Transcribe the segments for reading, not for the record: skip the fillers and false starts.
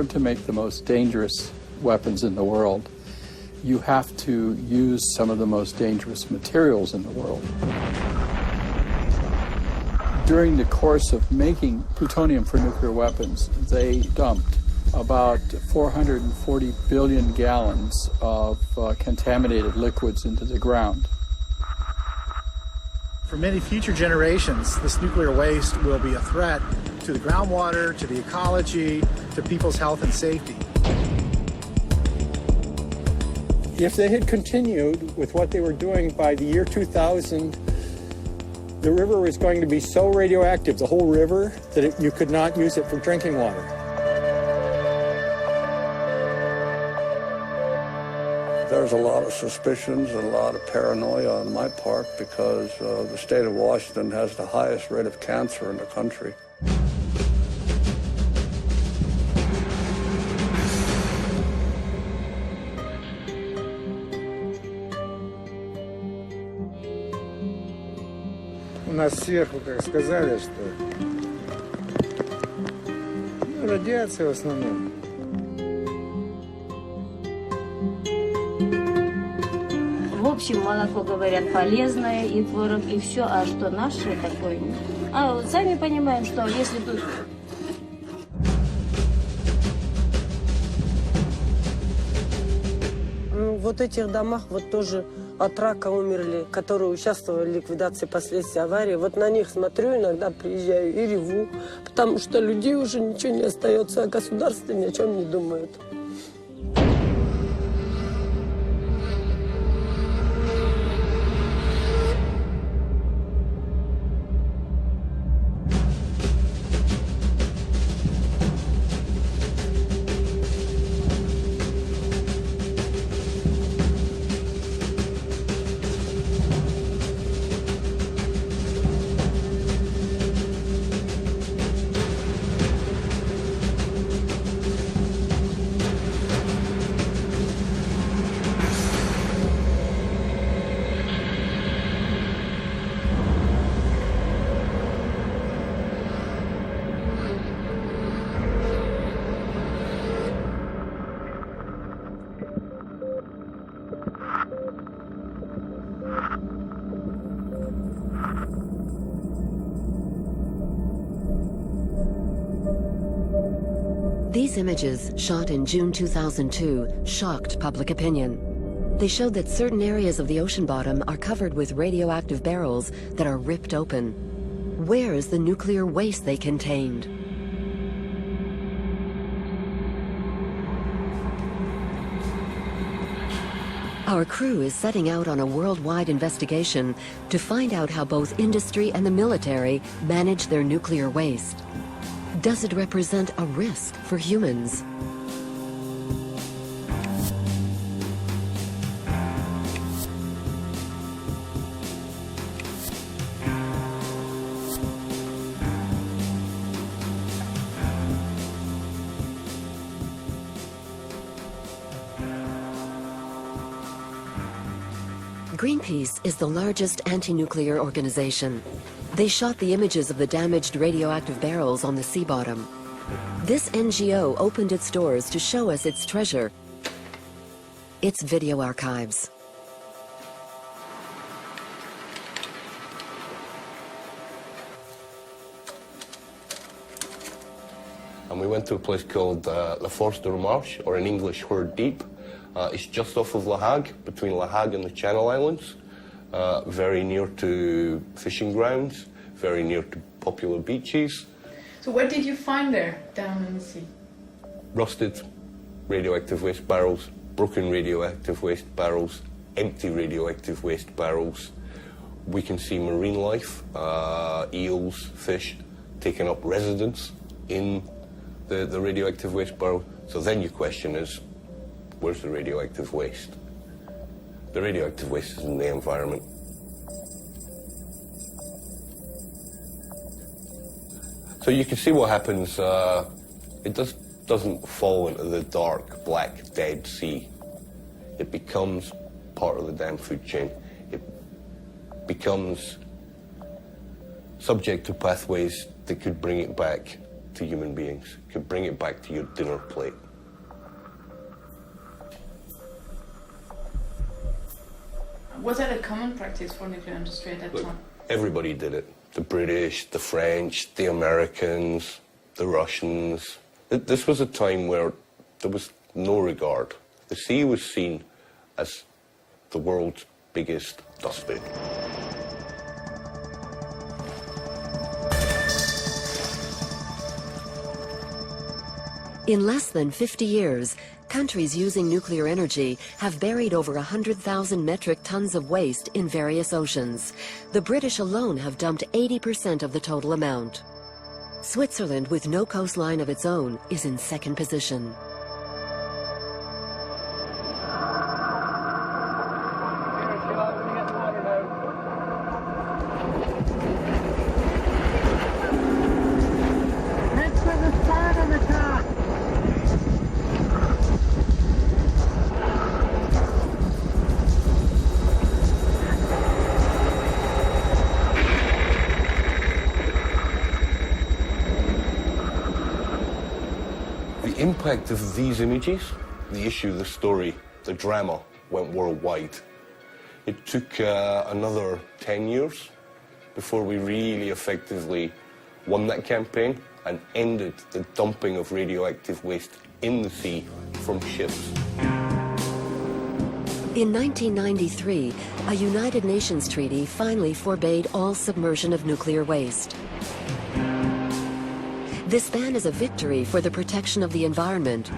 order to make the most dangerous weapons in the world, you have to use some of the most dangerous materials in the world. During the course of making plutonium for nuclear weapons, they dumped about 440 billion gallons of contaminated liquids into the ground. For many future generations, this nuclear waste will be a threat to the groundwater, to the ecology, to people's health and safety. If they had continued with what they were doing by the year 2000, the river was going to be so radioactive, the whole river, that you could not use it for drinking water. There's a lot of suspicions and a lot of paranoia on my part because the state of Washington has the highest rate of cancer in the country. У нас сверху, как сказали, что радиация в основном. В общем, молоко, говорят, полезное, и творог, и все, а что наше такое? А вот сами понимаем, что если тут... Вот этих домах вот тоже от рака умерли, которые участвовали в ликвидации последствий аварии. Вот на них смотрю, иногда приезжаю и реву, потому что людей уже ничего не остается, а государство ни о чем не думает. These images, shot in June 2002, shocked public opinion. They showed that certain areas of the ocean bottom are covered with radioactive barrels that are ripped open. Where is the nuclear waste they contained? Our crew is setting out on a worldwide investigation to find out how both industry and the military manage their nuclear waste. Does it represent a risk for humans? Greenpeace is the largest anti-nuclear organization. They shot the images of the damaged radioactive barrels on the sea bottom. This NGO opened its doors to show us its treasure, its video archives. And we went to a place called La Force de Remarche, or in English, Herd Deep. It's just off of La Hague, between La Hague and the Channel Islands. Very near to fishing grounds, very near to popular beaches. So what did you find there, down in the sea? Rusted radioactive waste barrels, broken radioactive waste barrels, empty radioactive waste barrels. We can see marine life, eels, fish, taking up residence in the radioactive waste barrel. So then your question is, where's the radioactive waste? The radioactive waste is in the environment. So you can see what happens. It doesn't fall into the dark, black, dead sea. It becomes part of the damn food chain. It becomes subject to pathways that could bring it back to human beings, could bring it back to your dinner plate. Was that a common practice for nuclear industry at that Look, time? everybody did it. The British, the French, the Americans, the Russians. This was a time where there was no regard. The sea was seen as the world's biggest dustbin. In less than 50 years, countries using nuclear energy have buried over 100,000 metric tons of waste in various oceans. The British alone have dumped 80% of the total amount. Switzerland, with no coastline of its own, is in second position. The impact of these images, the issue, the story, the drama, went worldwide. It took another 10 years before we really effectively won that campaign and ended the dumping of radioactive waste in the sea from ships. In 1993, a United Nations treaty finally forbade all submersion of nuclear waste. This ban is a victory for the protection of the environment,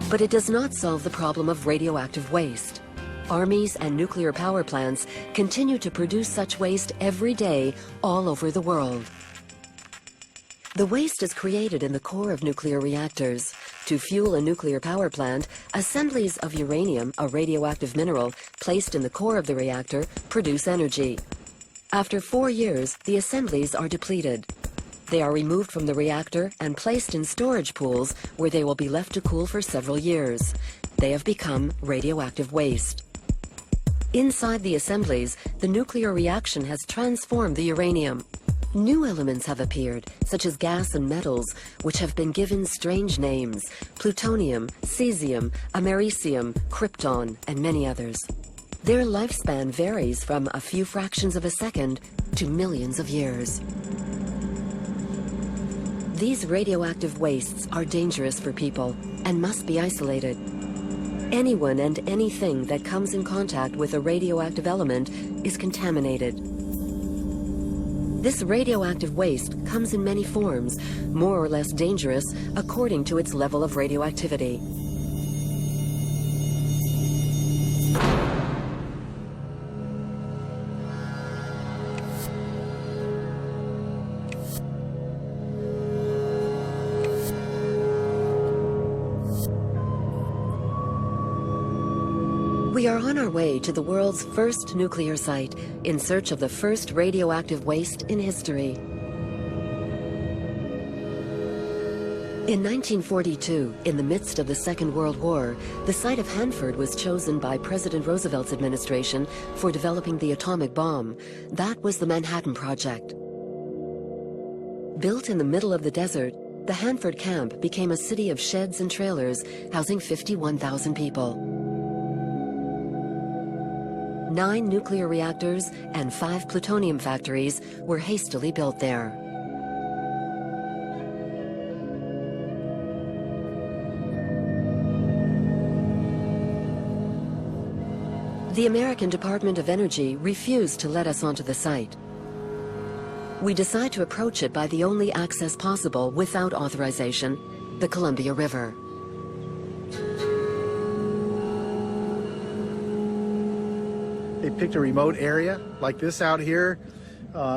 but it does not solve the problem of radioactive waste. Armies and nuclear power plants continue to produce such waste every day all over the world. The waste is created in the core of nuclear reactors. To fuel a nuclear power plant, assemblies of uranium, a radioactive mineral, placed in the core of the reactor, produce energy. After 4 years, the assemblies are depleted. They are removed from the reactor and placed in storage pools where they will be left to cool for several years. They have become radioactive waste. Inside the assemblies, the nuclear reaction has transformed the uranium. New elements have appeared, such as gas and metals, which have been given strange names: plutonium, cesium, americium, krypton, and many others. Their lifespan varies from a few fractions of a second to millions of years. These radioactive wastes are dangerous for people and must be isolated. Anyone and anything that comes in contact with a radioactive element is contaminated. This radioactive waste comes in many forms, more or less dangerous according to its level of radioactivity. We are on our way to the world's first nuclear site in search of the first radioactive waste in history. In 1942, in the midst of the Second World War, the site of Hanford was chosen by President Roosevelt's administration for developing the atomic bomb. That was the Manhattan Project. Built in the middle of the desert, the Hanford camp became a city of sheds and trailers housing 51,000 people. 9 nuclear reactors and 5 plutonium factories were hastily built there. The American Department of Energy refused to let us onto the site. We decide to approach it by the only access possible without authorization, the Columbia River. They picked a remote area like this out here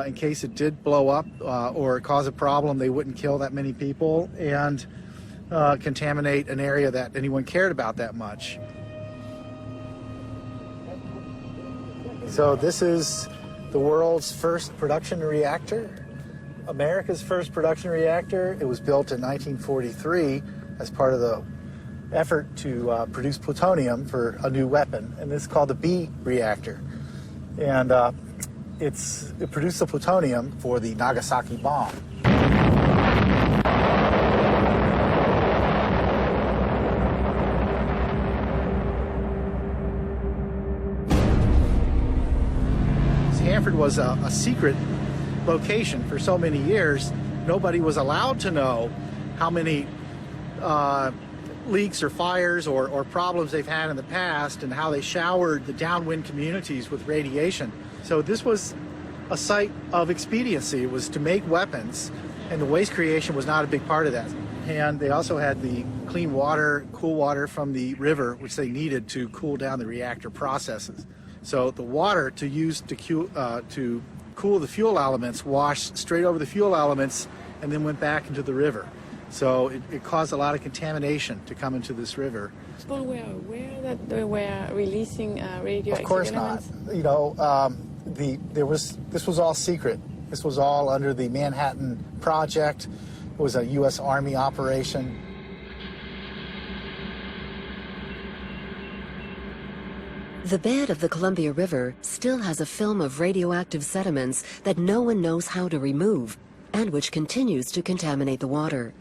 in case it did blow up or cause a problem. They wouldn't kill that many people and contaminate an area that anyone cared about that much. So this is the world's first production reactor, America's first production reactor. It was built in 1943 as part of the effort to produce plutonium for a new weapon, and this is called the B reactor. And it produced the plutonium for the Nagasaki bomb. Hanford was a secret location for so many years. Nobody was allowed to know how many leaks or fires or problems they've had in the past and how they showered the downwind communities with radiation. So this was a site of expediency. It was to make weapons, and the waste creation was not a big part of that. And they also had the clean water, cool water from the river, which they needed to cool down the reactor processes. So the water to use to cool the fuel elements washed straight over the fuel elements and then went back into the river. So it caused a lot of contamination to come into this river. People were aware that they were releasing radioactive Of course elements? not. You know, this was all secret. This was all under the Manhattan Project. It was a U.S. Army operation. The bed of the Columbia River still has a film of radioactive sediments that no one knows how to remove, and which continues to contaminate the water.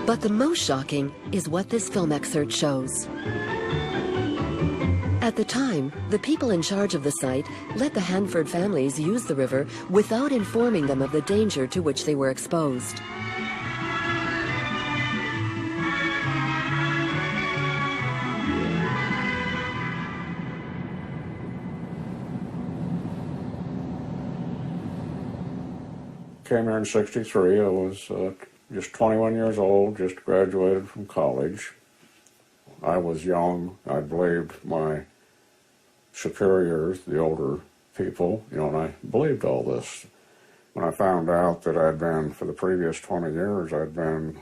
But the most shocking is what this film excerpt shows. At the time, the people in charge of the site let the Hanford families use the river without informing them of the danger to which they were exposed. Came here in '63. I was just 21 years old, just graduated from college. I was young. I believed my superiors, the older people, you know, and I believed all this. When I found out that I'd been, for the previous 20 years, I'd been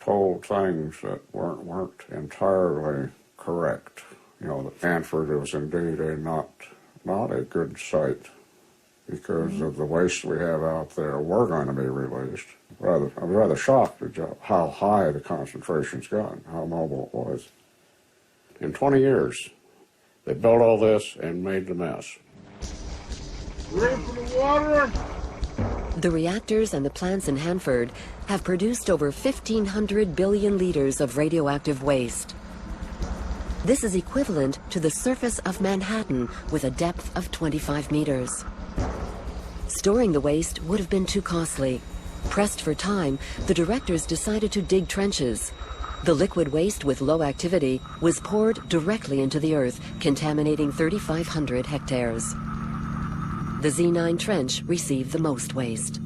told things that weren't entirely correct. You know, that Hanford was indeed not a good site, because of the waste we have out there were going to be released. I'm rather shocked at how high the concentration's gotten, how mobile it was. In 20 years, they built all this and made the mess. Ready for the water? The reactors and the plants in Hanford have produced over 1,500 billion liters of radioactive waste. This is equivalent to the surface of Manhattan with a depth of 25 meters. Storing the waste would have been too costly. Pressed for time, the directors decided to dig trenches. The liquid waste with low activity was poured directly into the earth, contaminating 3,500 hectares. The Z9 trench received the most waste.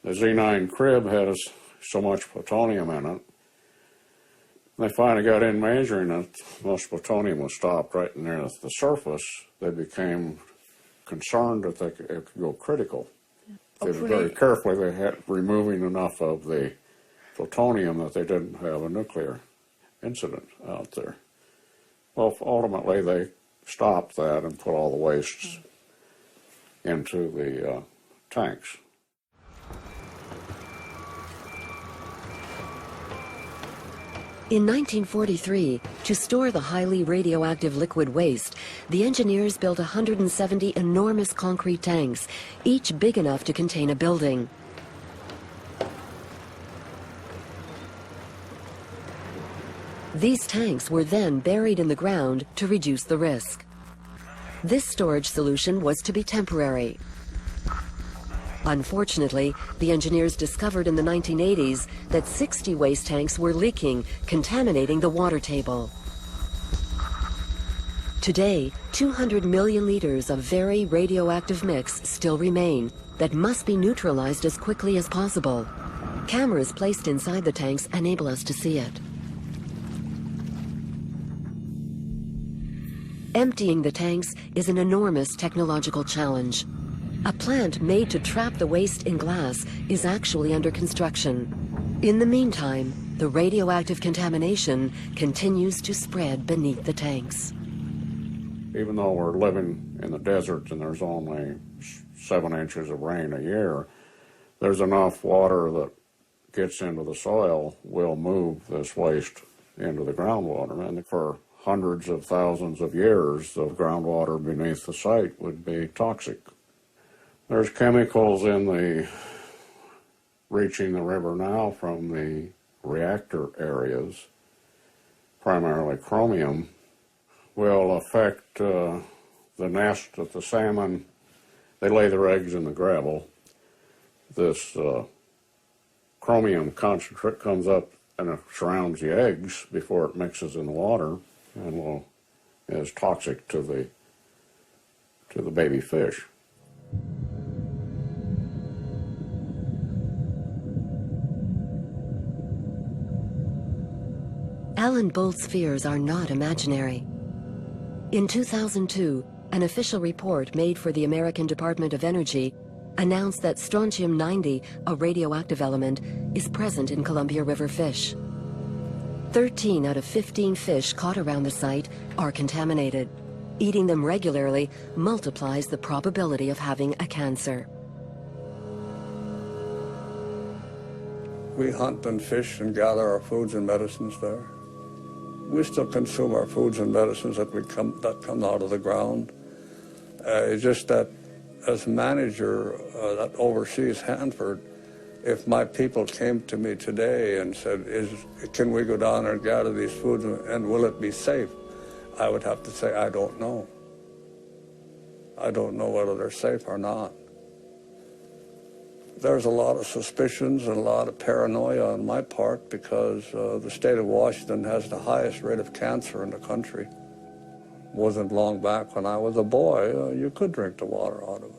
The Z9 crib has so much plutonium in it. They finally got in measuring it. Most plutonium was stopped right near the surface. They became concerned that it could go critical. They were very carefully. They had removing enough of the plutonium that they didn't have a nuclear incident out there. Well, ultimately they stopped that and put all the wastes into the tanks. In 1943, to store the highly radioactive liquid waste, the engineers built 170 enormous concrete tanks, each big enough to contain a building. These tanks were then buried in the ground to reduce the risk. This storage solution was to be temporary. Unfortunately, the engineers discovered in the 1980s that 60 waste tanks were leaking, contaminating the water table. Today, 200 million liters of very radioactive mix still remain that must be neutralized as quickly as possible. Cameras placed inside the tanks enable us to see it. Emptying the tanks is an enormous technological challenge. A plant made to trap the waste in glass is actually under construction. In the meantime, the radioactive contamination continues to spread beneath the tanks. Even though we're living in the desert and there's only 7 inches of rain a year, there's enough water that gets into the soil will move this waste into the groundwater. And for hundreds of thousands of years of groundwater beneath the site would be toxic. There's chemicals in the reaching the river now from the reactor areas, primarily chromium, will affect the nest that the salmon, they lay their eggs in the gravel. This chromium concentrate comes up and it surrounds the eggs before it mixes in the water and is toxic to the baby fish. Alan Bolt's fears are not imaginary. In 2002, an official report made for the American Department of Energy announced that strontium-90, a radioactive element, is present in Columbia River fish. 13 out of 15 fish caught around the site are contaminated. Eating them regularly multiplies the probability of having a cancer. We hunt and fish and gather our foods and medicines there. We still consume our foods and medicines that come out of the ground. It's just that as manager that oversees Hanford, if my people came to me today and said, can we go down and gather these foods and will it be safe? I would have to say, I don't know. I don't know whether they're safe or not. There's a lot of suspicions and a lot of paranoia on my part because the state of Washington has the highest rate of cancer in the country. Wasn't long back when I was a boy, you could drink the water out of it.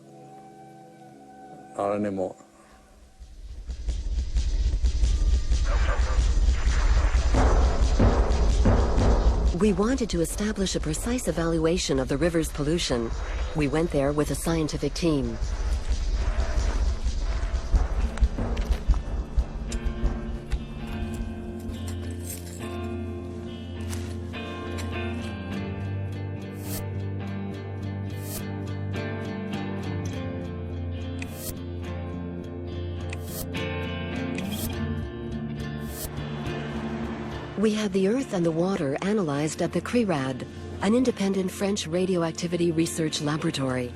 Not anymore. We wanted to establish a precise evaluation of the river's pollution. We went there with a scientific team. We had the earth and the water analyzed at the CRIRAD, an independent French radioactivity research laboratory.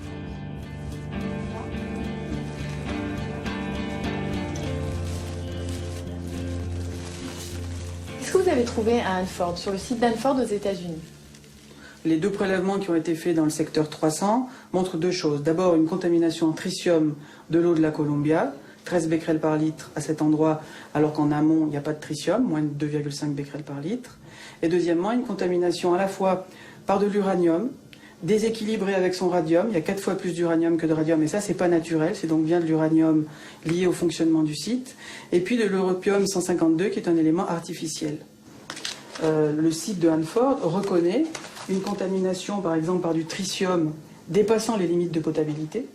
Qu'est-ce que vous avez trouvé à Hanford, sur le site d'Hanford aux États-Unis? Les deux prélèvements qui ont été faits dans le secteur 300 montrent deux choses. D'abord, une contamination en tritium de l'eau de la Columbia, 13 becquerels par litre à cet endroit, alors qu'en amont, il n'y a pas de tritium, moins de 2,5 becquerels par litre. Et deuxièmement, une contamination à la fois par de l'uranium, déséquilibré avec son radium. Il y a 4 fois plus d'uranium que de radium, et ça, c'est pas naturel. C'est donc bien de l'uranium lié au fonctionnement du site. Et puis de l'europium-152, qui est un élément artificiel. Le site de Hanford reconnaît une contamination, par exemple, par du tritium dépassant les limites de potabilité,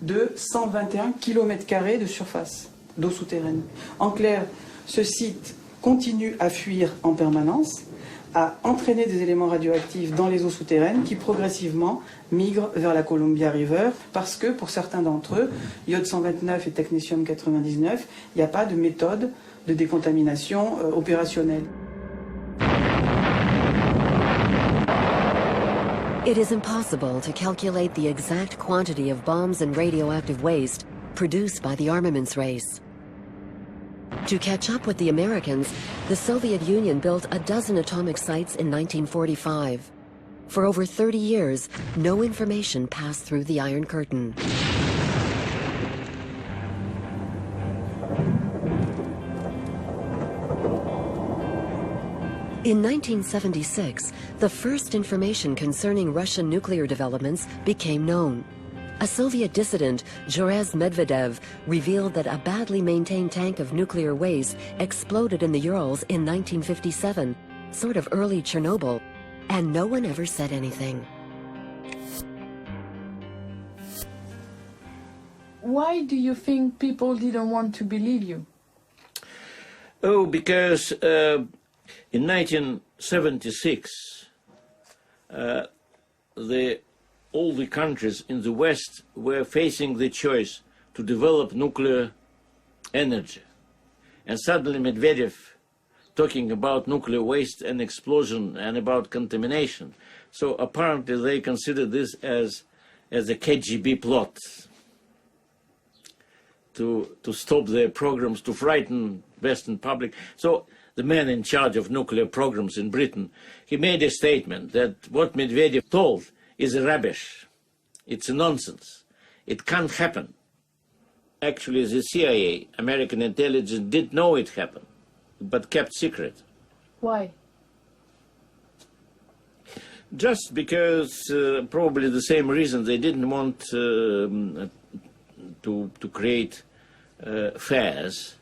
de 121 km² de surface d'eau souterraine. En clair, ce site continue à fuir en permanence, à entraîner des éléments radioactifs dans les eaux souterraines qui progressivement migrent vers la Columbia River parce que pour certains d'entre eux, iode 129 et technétium 99, il n'y a pas de méthode de décontamination opérationnelle. It is impossible to calculate the exact quantity of bombs and radioactive waste produced by the armaments race. To catch up with the Americans, the Soviet Union built a dozen atomic sites in 1945. For over 30 years, no information passed through the Iron Curtain. In 1976, the first information concerning Russian nuclear developments became known. A Soviet dissident, Joraz Medvedev, revealed that a badly maintained tank of nuclear waste exploded in the Urals in 1957, sort of early Chernobyl, and no one ever said anything. Why do you think people didn't want to believe you? Oh, because in 1976, all the countries in the West were facing the choice to develop nuclear energy. And suddenly Medvedev talking about nuclear waste and explosion and about contamination. So apparently they consider this as a KGB plot to stop their programs, to frighten Western public. So the man in charge of nuclear programs in Britain, he made a statement that what Medvedev told is rubbish. It's a nonsense. It can't happen. Actually, the CIA, American intelligence, did know it happened, but kept secret. Why? Just because, probably the same reason, they didn't want to create fairs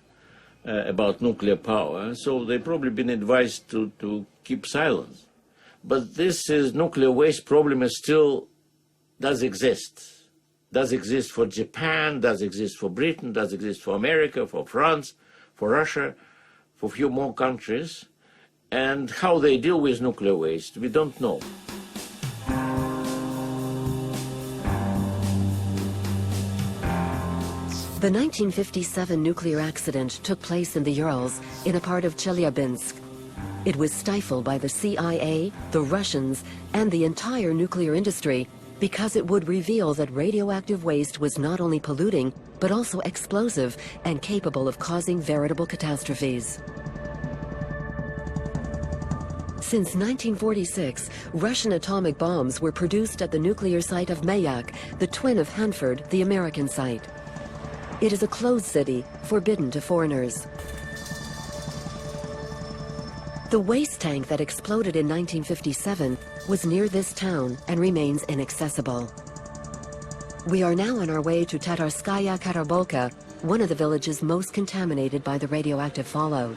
about nuclear power, so they've probably been advised to keep silence. But this nuclear waste problem does exist. Does exist for Japan, does exist for Britain, does exist for America, for France, for Russia, for a few more countries. And how they deal with nuclear waste, we don't know. The 1957 nuclear accident took place in the Urals, in a part of Chelyabinsk. It was stifled by the CIA, the Russians, and the entire nuclear industry because it would reveal that radioactive waste was not only polluting, but also explosive and capable of causing veritable catastrophes. Since 1946, Russian atomic bombs were produced at the nuclear site of Mayak, the twin of Hanford, the American site. It is a closed city, forbidden to foreigners. The waste tank that exploded in 1957 was near this town and remains inaccessible. We are now on our way to Tatarskaya Karabolka, one of the villages most contaminated by the radioactive fallout.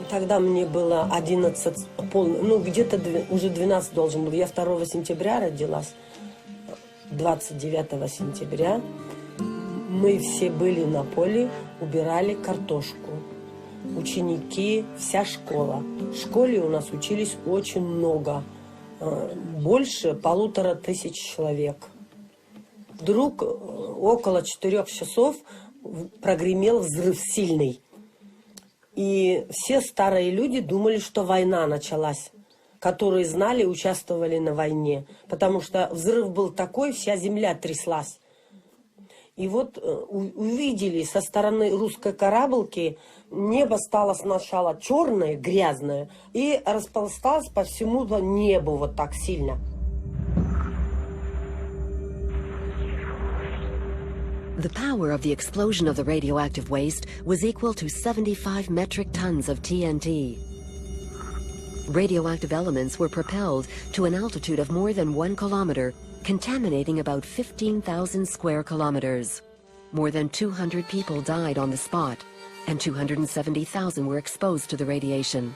Тогда мне было 11, ну где-то уже 12 должен был. Я 2 сентября родилась, 29 сентября. Мы все были на поле, убирали картошку. Ученики, вся школа. В школе у нас учились очень много, больше 1500 человек. Вдруг около 4 часов прогремел взрыв сильный. И все старые люди думали, что война началась, которые знали, участвовали на войне. Потому что взрыв был такой, вся земля тряслась. И вот увидели со стороны русской кораблики, небо стало сначала черное, грязное, и расползалось по всему небу вот так сильно. The power of the explosion of the radioactive waste was equal to 75 metric tons of TNT. Radioactive elements were propelled to an altitude of more than 1 kilometer, contaminating about 15,000 square kilometers. More than 200 people died on the spot, and 270,000 were exposed to the radiation.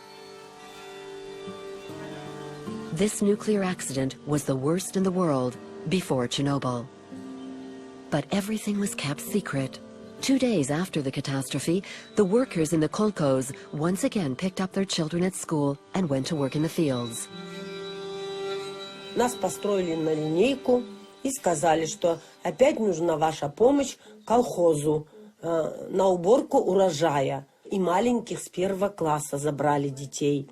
This nuclear accident was the worst in the world before Chernobyl. But everything was kept secret. 2 days after the catastrophe, the workers in the kolkhoz once again picked up their children at school and went to work in the fields. Нас построили на линейку и сказали, что опять нужна ваша помощь колхозу на уборку урожая. И маленьких с 1 класса забрали детей.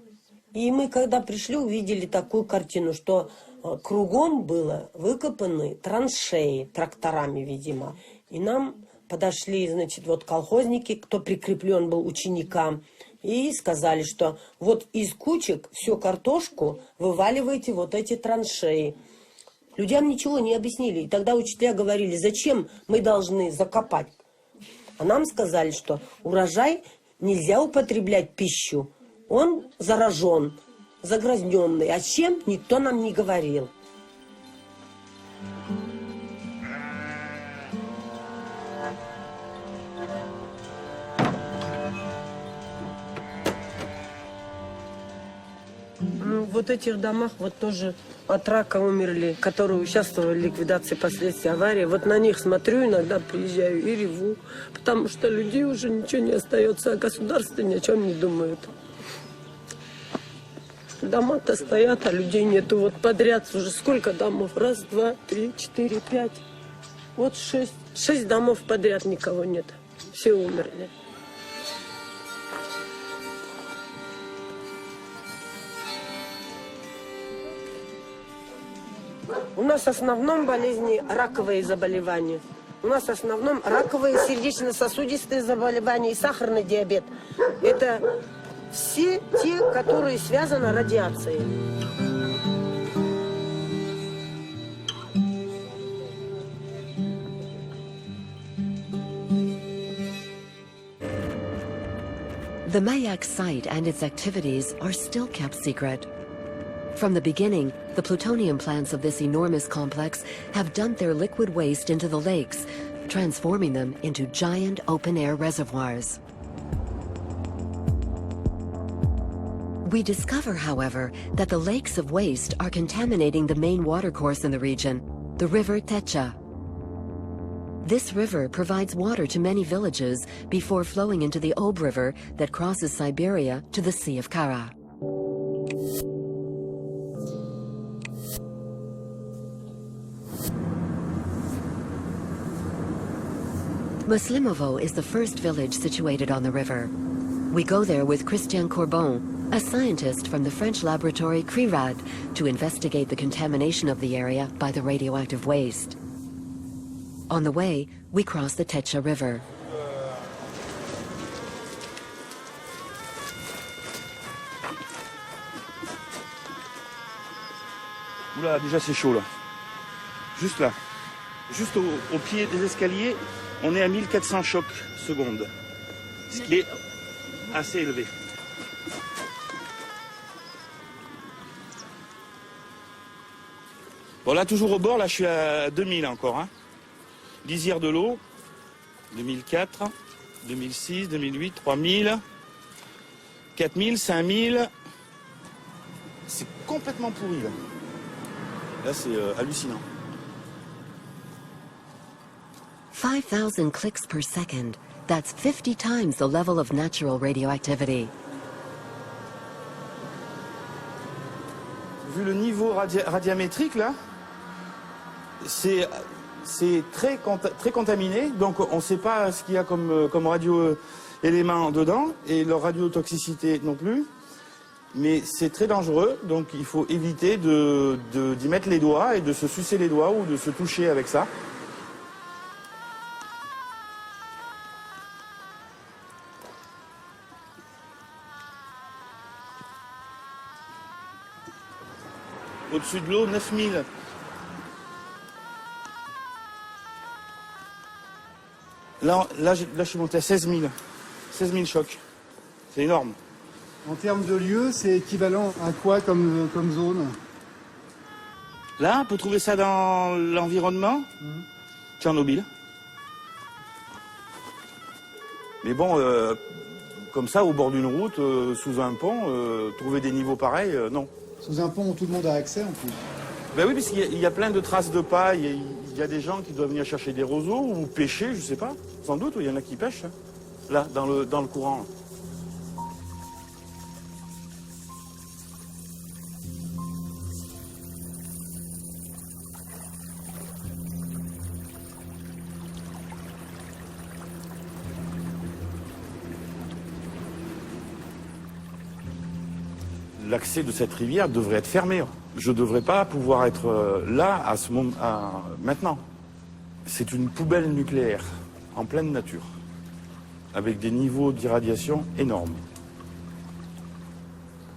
И мы, когда пришли, увидели такую картину, что кругом было выкопаны траншеи тракторами, видимо. И нам подошли, значит, вот колхозники, кто прикреплен был ученикам, и сказали, что вот из кучек всю картошку вываливаете вот эти траншеи. Людям ничего не объяснили. И тогда учителя говорили, зачем мы должны закопать? А нам сказали, что урожай нельзя употреблять пищу. Он заражен, загрязненный. А чем, никто нам не говорил. В вот этих домах вот тоже от рака умерли, которые участвовали в ликвидации последствий аварии. Вот на них смотрю, иногда приезжаю и реву, потому что людей уже ничего не остается, а государство ни о чем не думает. Дома-то стоят, а людей нету. Вот подряд уже сколько домов? Раз, два, три, четыре, пять. Вот шесть. 6 домов подряд никого нет. Все умерли. У нас в основном болезни раковые заболевания. У нас в основном раковые, сердечно-сосудистые заболевания и сахарный диабет. Это все те, которые связаны с радиацией. The Mayak site and its activities are still kept secret. From the beginning, the plutonium plants of this enormous complex have dumped their liquid waste into the lakes, transforming them into giant open-air reservoirs. We discover, however, that the lakes of waste are contaminating the main watercourse in the region, the river Techa. This river provides water to many villages before flowing into the Ob River that crosses Siberia to the Sea of Kara. Muslimovo is the first village situated on the river. We go there with Christian Corbon, a scientist from the French laboratory CRIRAD, to investigate the contamination of the area by the radioactive waste. On the way, we cross the Techa River. Oula, déjà c'est chaud là. Juste là. Juste au pied des escaliers, on est à 1400 chocs secondes. Ce qui est assez élevé. Bon là toujours au bord, là je suis à 2000 encore. Hein. Lisière de l'eau, 2004, 2006, 2008, 3000, 4000, 5000. C'est complètement pourri là. Là c'est hallucinant. 5,000 clicks per second. That's 50 times the level of natural radioactivity. Vu le niveau radiamétrique là, c'est très contaminé, donc on ne sait pas ce qu'il y a comme radio-éléments dedans, et leur radiotoxicité non plus, mais c'est très dangereux, donc il faut éviter d'y mettre les doigts et de se sucer les doigts ou de se toucher avec ça. Au-dessus de l'eau, 9000. Là, je suis monté à 16 000. 16 000 chocs. C'est énorme. En termes de lieu, c'est équivalent à quoi comme zone? Là, on peut trouver ça dans l'environnement. Tchernobyl. Mais bon, comme ça, au bord d'une route, sous un pont, trouver des niveaux pareils, non. Sous un pont où tout le monde a accès en plus. Ben oui, parce qu'il y a plein de traces de pas. Il y a des gens qui doivent venir chercher des roseaux ou pêcher, je sais pas. Sans doute, il y en a qui pêchent. Hein. Là, dans le courant. L'accès de cette rivière devrait être fermé. Je ne devrais pas pouvoir être là à ce moment, maintenant. C'est une poubelle nucléaire en pleine nature, avec des niveaux d'irradiation énormes.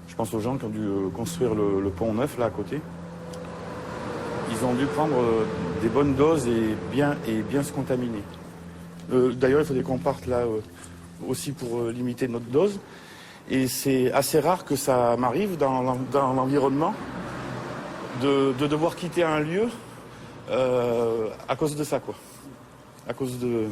Je pense aux gens qui ont dû construire le pont neuf là à côté. Ils ont dû prendre des bonnes doses et bien se contaminer. D'ailleurs, il faudrait qu'on parte là aussi pour limiter notre dose. Et c'est assez rare que ça m'arrive dans l'environnement de devoir quitter un lieu à cause de ça, quoi. À cause de...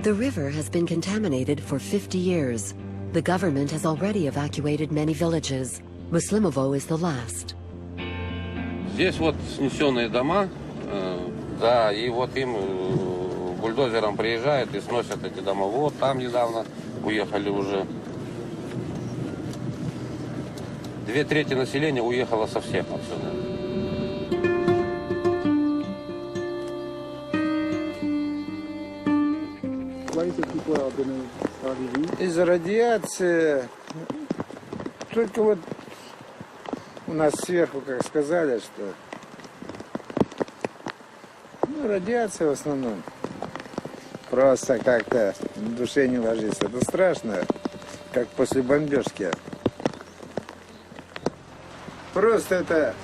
The river has been contaminated for 50 years. The government has already evacuated many villages. Muslimovo is the last. Здесь вот снесенные дома, да, и вот им бульдозером приезжают и сносят эти дома. Вот там недавно уехали уже. 2/3 населения уехало совсем отсюда. Из-за радиации, только вот у нас сверху, как сказали, что радиация в основном. Просто как-то в душе не ложится. Это страшно, как после бомбежки. Просто это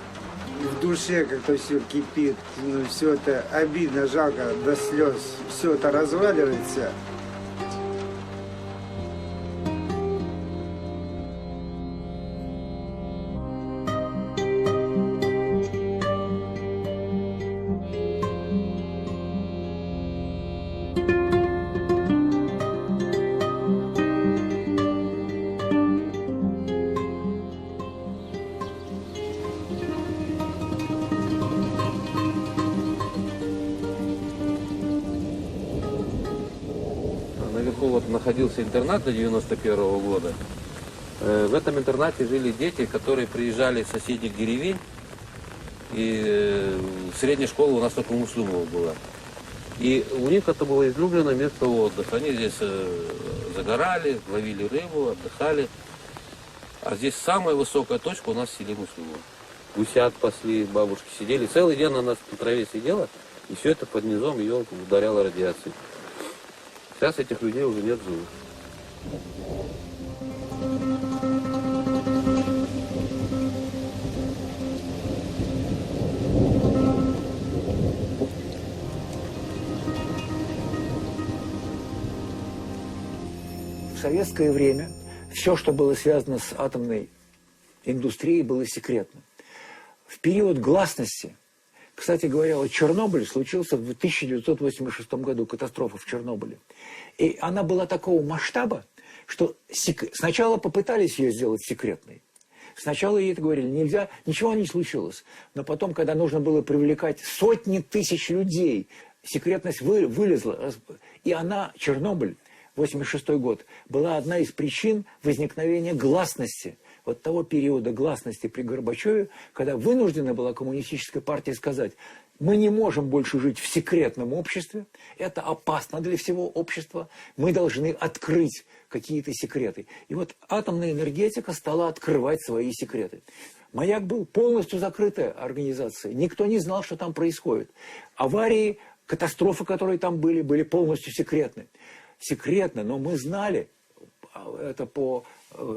в душе как-то все кипит, ну, все это обидно, жалко до слез, все это разваливается. Наверху вот находился интернат до 91-го года. В этом интернате жили дети, которые приезжали из соседних деревень. И средняя школа у нас только у Муслимова была. И у них это было излюбленное место отдыха. Они здесь загорали, ловили рыбу, отдыхали. А здесь самая высокая точка у нас в селе Муслимова. Гусят пасли, бабушки сидели. Целый день она на траве сидела, и все это под низом ее ударяло радиацией. Сейчас этих людей уже нет живых. В советское время все, что было связано с атомной индустрией, было секретно. В период гласности, кстати говоря, вот Чернобыль случился в 1986 году, катастрофа в Чернобыле. И она была такого масштаба, что сначала попытались ее сделать секретной. Сначала ей это говорили, нельзя, ничего не случилось. Но потом, когда нужно было привлекать сотни тысяч людей, секретность вылезла. И она, Чернобыль, 1986 год, была одна из причин возникновения гласности. Вот того периода гласности при Горбачеве, когда вынуждена была коммунистическая партия сказать, мы не можем больше жить в секретном обществе, это опасно для всего общества, мы должны открыть какие-то секреты. И вот атомная энергетика стала открывать свои секреты. Маяк был полностью закрытая организация, никто не знал, что там происходит. Аварии, катастрофы, которые там были полностью секретны. Секретно, но мы знали, это по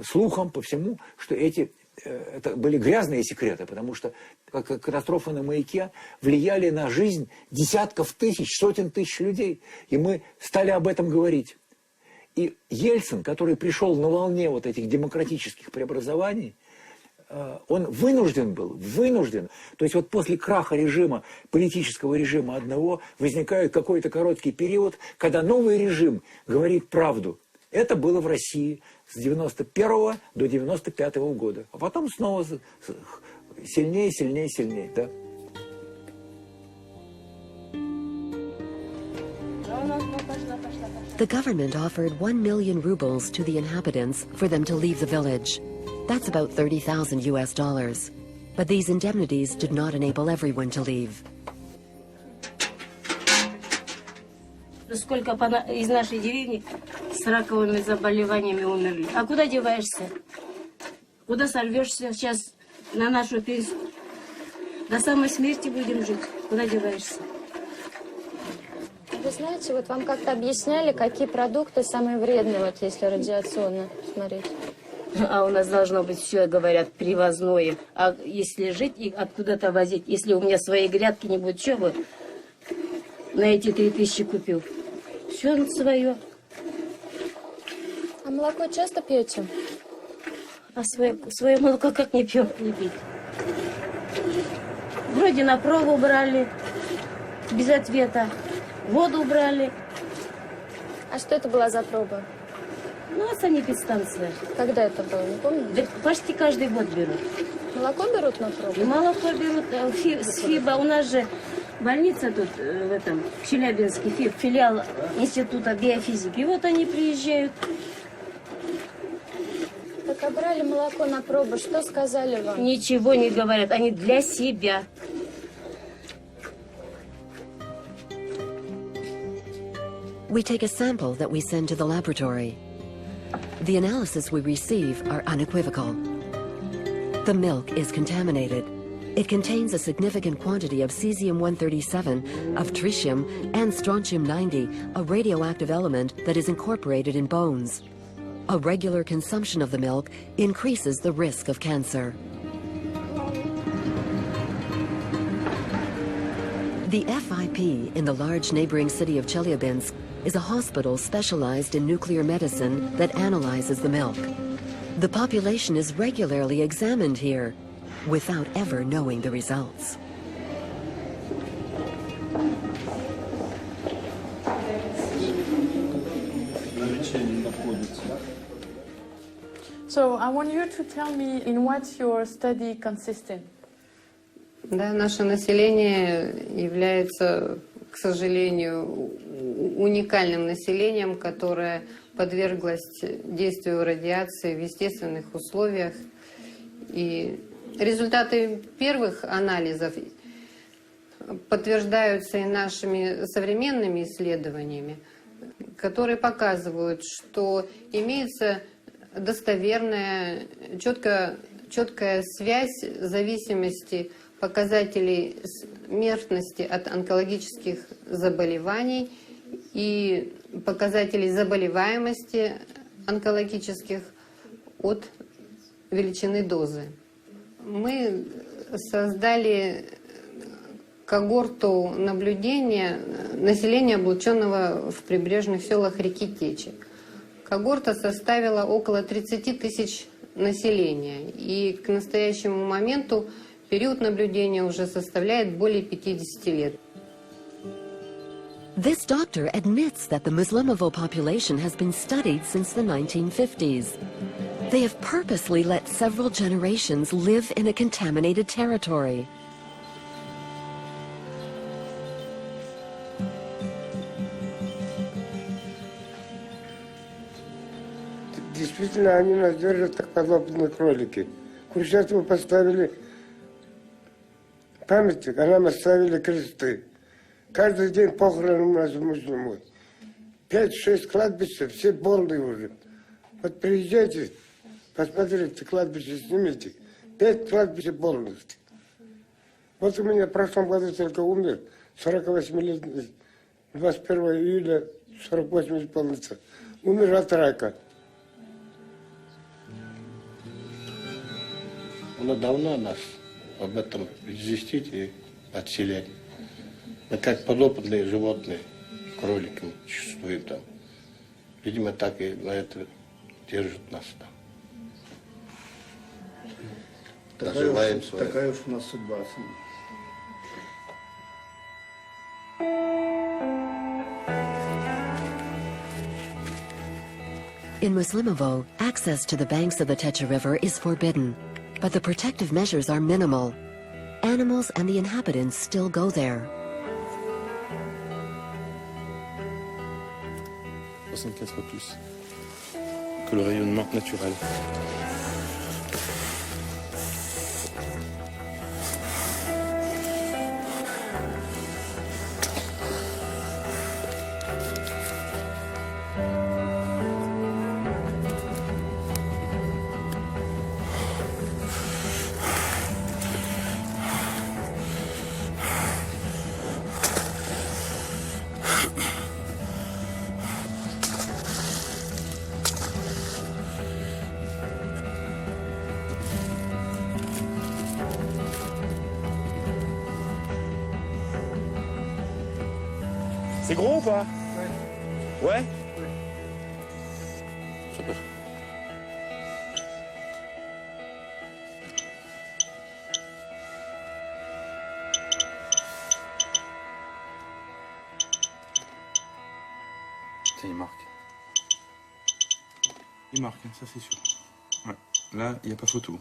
слухам, по всему, что это были грязные секреты, потому что катастрофы на Маяке влияли на жизнь десятков тысяч, сотен тысяч людей. И мы стали об этом говорить. И Ельцин, который пришел на волне вот этих демократических преобразований, он вынужден. То есть вот после краха режима, политического режима одного, возникает какой-то короткий период, когда новый режим говорит правду. Это было в России с 91 до 95 года. А потом снова сильнее, да. The government offered 1 million rubles to the inhabitants for them to leave the village. That's about $30,000. But these indemnities did not enable everyone to leave. Сколько из нашей деревни с раковыми заболеваниями умерли. А куда деваешься? Куда сорвешься сейчас на нашу пенсию? До самой смерти будем жить. Куда деваешься? Вы знаете, вот вам как-то объясняли, какие продукты самые вредные, вот если радиационно смотреть? А у нас должно быть все, говорят, привозное. А если жить и откуда-то возить, если у меня своей грядки не будет, что бы на эти 3000 купил? Все свое. А молоко часто пьете? А свое молоко как не пьем, не пить. Вроде на пробу брали, без ответа. Воду брали. А что это была за проба? Ну, санэпидстанция. Когда это было, не помните? Да почти каждый год берут. Молоко берут на пробу? И молоко берут. С ФИБа. У нас же больница тут, в этом, в Челябинске, ФИБ, филиал Института биофизики. И вот они приезжают. Так, а брали молоко на пробу, что сказали вам? Ничего не говорят, они для себя. We take a sample that we send to the laboratory. The analysis we receive are unequivocal. The milk is contaminated. It contains a significant quantity of cesium-137, of tritium, and strontium-90, a radioactive element that is incorporated in bones. A regular consumption of the milk increases the risk of cancer. The FIP in the large neighboring city of Chelyabinsk is a hospital specialized in nuclear medicine that analyzes the milk. The population is regularly examined here without ever knowing the results. So I want you to tell me in what your study consisted. Да, наше население является, к сожалению, уникальным населением, которое подверглось действию радиации в естественных условиях. И результаты первых анализов подтверждаются и нашими современными исследованиями, которые показывают, что имеется достоверная, четкая связь зависимости показателей смертности от онкологических заболеваний и показателей заболеваемости онкологических от величины дозы. Мы создали когорту наблюдения населения, облученного в прибрежных селах реки Течи. Когорта составила около 30 тысяч населения, и к настоящему моменту период наблюдения уже составляет более 50 лет. This doctor admits that the Muslimovo population has been studied since the 1950s. They have purposely let several generations live in a contaminated territory. Действительно, они нас держат как подопытные кролики. Хрущеву поставили памятник, а нам оставили кресты. Каждый день похороны у нас в Муслимой. 5-6 кладбищ, все полные уже. Вот приезжайте, посмотрите, кладбище снимите. 5 кладбищ полных. Вот у меня в прошлом году только умер, 48 лет, 21 июля 48 исполнится. Умер от рака. Оно давно нас об этом известить и отселять. Мы как подопытные животные, кролики существуем там. Видимо, так и на это держат нас там. Такая уж у нас судьба. In Muslimovo, access to the banks of the Techa River is forbidden, but the protective measures are minimal. Animals and the inhabitants still go there. 75 fois plus que le rayonnement naturel. C'est gros ou pas? Ouais. Super. il marque. Il marque, hein, ça c'est sûr. Ouais. Là, il n'y a pas photo.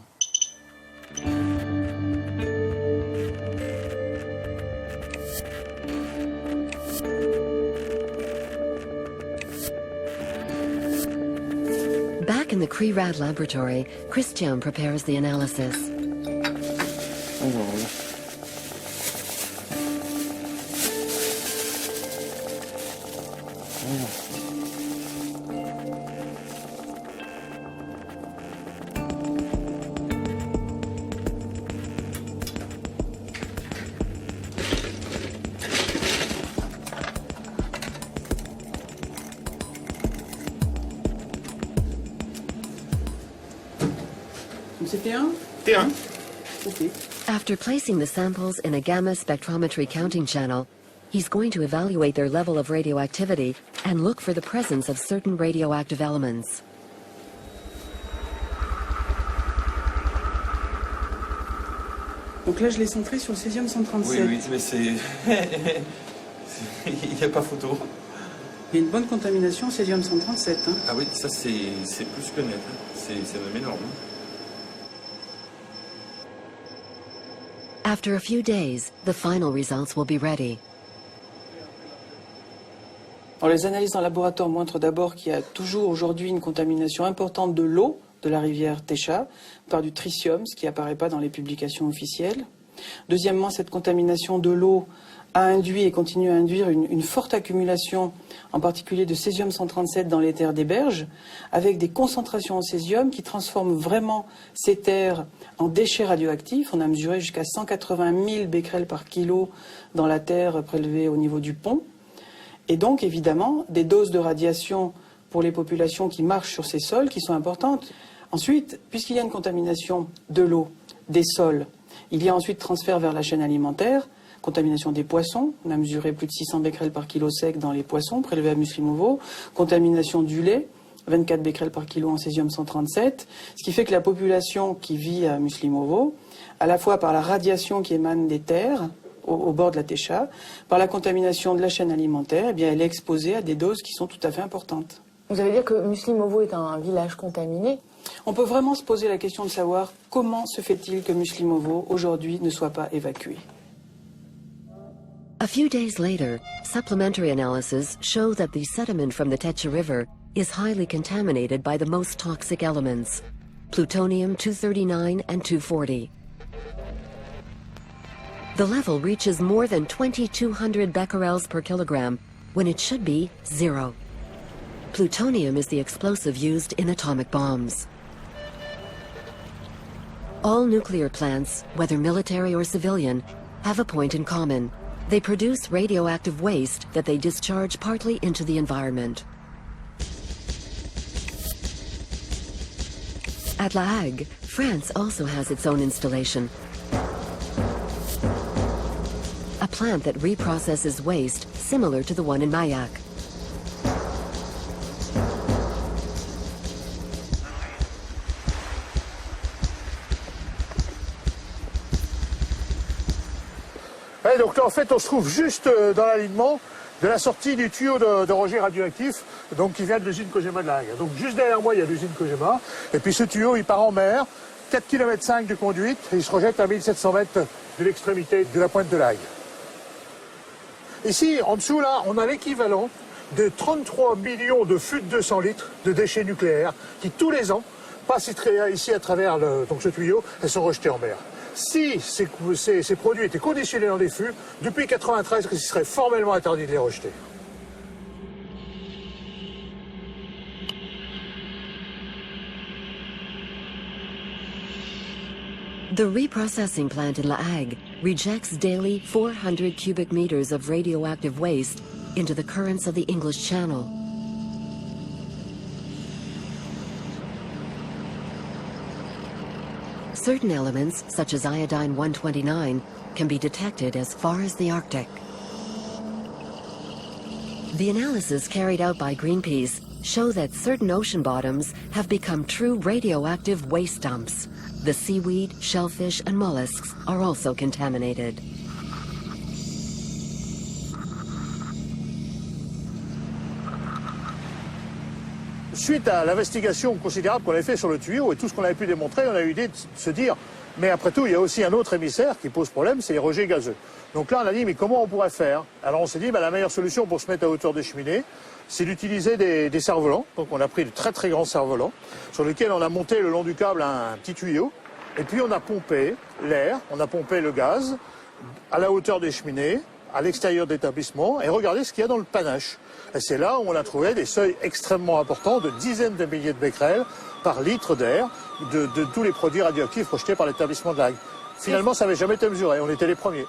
Back in the CRERAD laboratory, Christian prepares the analysis. C'est T1? T1. Ok. After placing the samples in a gamma spectrometry counting channel, he's going to evaluate their level of radioactivity and look for the presence of certain radioactive elements. Donc là, je l'ai centré sur le césium 137. Oui, mais c'est... Il n'y a pas photo. Il y a une bonne contamination au césium 137. Hein. Ah oui, ça c'est plus que net. Hein. C'est même énorme. After a few days, the final results will be ready. Alors, les analyses en laboratoire montrent d'abord qu'il y a toujours aujourd'hui une contamination importante de l'eau de la rivière Técha par du tritium, ce qui n'apparaît pas dans les publications officielles. Deuxièmement, cette contamination de l'eau a induit et continue à induire une forte accumulation, en particulier de césium 137 dans les terres des berges, avec des concentrations en césium qui transforment vraiment ces terres en déchets radioactifs. On a mesuré jusqu'à 180 000 becquerels par kilo dans la terre prélevée au niveau du pont. Et donc, évidemment, des doses de radiation pour les populations qui marchent sur ces sols qui sont importantes. Ensuite, puisqu'il y a une contamination de l'eau, des sols, il y a ensuite transfert vers la chaîne alimentaire, contamination des poissons. On a mesuré plus de 600 becquerels par kilo sec dans les poissons prélevés à Muslimovo. Contamination du lait, 24 becquerels par kilo en césium 137. Ce qui fait que la population qui vit à Muslimovo, à la fois par la radiation qui émane des terres, au bord de la Técha, par la contamination de la chaîne alimentaire, eh bien, elle est exposée à des doses qui sont tout à fait importantes. Vous avez dit que Muslimovo est un village contaminé? On peut vraiment se poser la question de savoir comment se fait-il que Muslimovo, aujourd'hui, ne soit pas évacué. A few days later, supplementary analyses show that the sediment from the Techa River is highly contaminated by the most toxic elements, plutonium-239 and 240. The level reaches more than 2,200 becquerels per kilogram, when it should be 0. Plutonium is the explosive used in atomic bombs. All nuclear plants, whether military or civilian, have a point in common. They produce radioactive waste that they discharge partly into the environment. At La Hague, France also has its own installation. A plant that reprocesses waste similar to the one in Mayak. Ouais, donc là, en fait, on se trouve juste dans l'alignement de la sortie du tuyau de rejet radioactif, donc qui vient de l'usine Kojima de La Hague. Donc juste derrière moi, il y a l'usine Kojima, et puis ce tuyau, il part en mer, 4,5 km de conduite, et il se rejette à 1700 mètres de l'extrémité de la pointe de La Hague. Ici, en dessous, là, on a l'équivalent de 33 millions de fûts de 200 litres de déchets nucléaires qui, tous les ans, passent ici à travers donc ce tuyau et sont rejetés en mer. Si ces produits étaient conditionnés dans des fûts, depuis 1993, il serait formellement interdit de les rejeter. The reprocessing plant in La Hague rejects daily 400 cubic meters of radioactive waste into the currents of the English Channel. Certain elements, such as iodine-129, can be detected as far as the Arctic. The analysis carried out by Greenpeace show that certain ocean bottoms have become true radioactive waste dumps. The seaweed, shellfish, and mollusks are also contaminated. suite à l'investigation considérable qu'on avait fait sur le tuyau et tout ce qu'on avait pu démontrer, on a eu l'idée de se dire, mais après tout, il y a aussi un autre émissaire qui pose problème, c'est les rejets gazeux. Donc là, on a dit, mais comment on pourrait faire? Alors on s'est dit, la meilleure solution pour se mettre à hauteur des cheminées, c'est d'utiliser des cerfs-volants. Donc on a pris de très très grands cerfs-volants, sur lesquels on a monté le long du câble un petit tuyau, et puis on a pompé l'air, on a pompé le gaz à la hauteur des cheminées, à l'extérieur de l'établissement, et regardez ce qu'il y a dans le panache. Et c'est là où on a trouvé des seuils extrêmement importants de dizaines de milliers de becquerels par litre d'air de tous les produits radioactifs rejetés par l'établissement de La Hague. Finalement, ça n'avait jamais été mesuré, on était les premiers.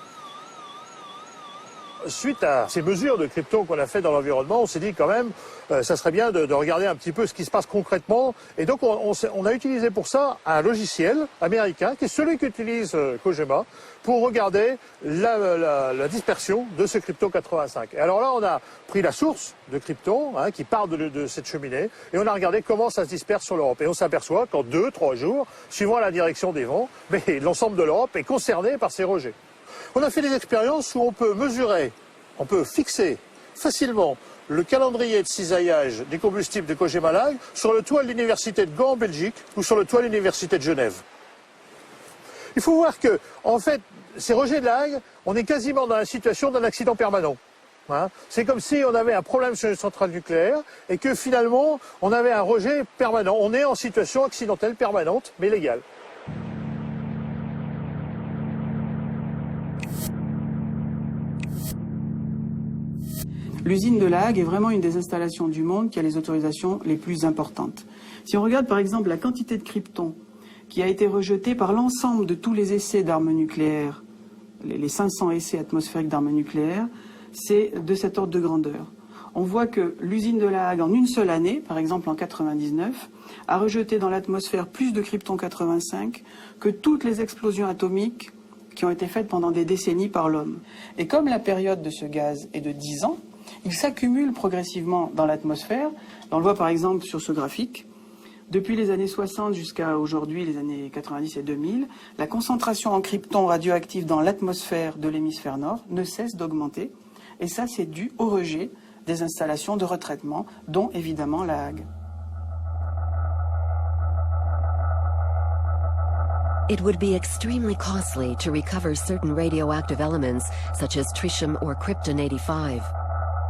Suite à ces mesures de krypton qu'on a fait dans l'environnement, on s'est dit quand même, ça serait bien de regarder un petit peu ce qui se passe concrètement. Et donc on a utilisé pour ça un logiciel américain, qui est celui qu'utilise Kojima, pour regarder la dispersion de ce krypton 85. Et alors là, on a pris la source de krypton, qui part de cette cheminée, et on a regardé comment ça se disperse sur l'Europe. Et on s'aperçoit qu'en 2-3 jours, suivant la direction des vents, l'ensemble de l'Europe est concerné par ces rejets. On a fait des expériences où on peut mesurer, on peut fixer facilement le calendrier de cisaillage des combustibles de Kojima La Hague sur le toit de l'université de Gand en Belgique ou sur le toit de l'université de Genève. Il faut voir que, en fait, ces rejets de La Hague, on est quasiment dans la situation d'un accident permanent. C'est comme si on avait un problème sur une centrale nucléaire et que finalement on avait un rejet permanent. On est en situation accidentelle permanente, mais légale. L'usine de La Hague est vraiment une des installations du monde qui a les autorisations les plus importantes. Si on regarde par exemple la quantité de krypton qui a été rejetée par l'ensemble de tous les essais d'armes nucléaires, les 500 essais atmosphériques d'armes nucléaires, c'est de cet ordre de grandeur. On voit que l'usine de La Hague, en une seule année, par exemple en 99, a rejeté dans l'atmosphère plus de krypton 85 que toutes les explosions atomiques qui ont été faites pendant des décennies par l'homme. Et comme la période de ce gaz est de 10 ans, il s'accumule progressivement dans l'atmosphère. On le voit par exemple sur ce graphique. Depuis les années 60 jusqu'à aujourd'hui, les années 90 et 2000, la concentration en krypton radioactif dans l'atmosphère de l'hémisphère nord ne cesse d'augmenter. Et ça, c'est dû au rejet des installations de retraitement, dont évidemment La Hague. It would be extremely costly to recover certain radioactive elements, such as tritium or krypton-85.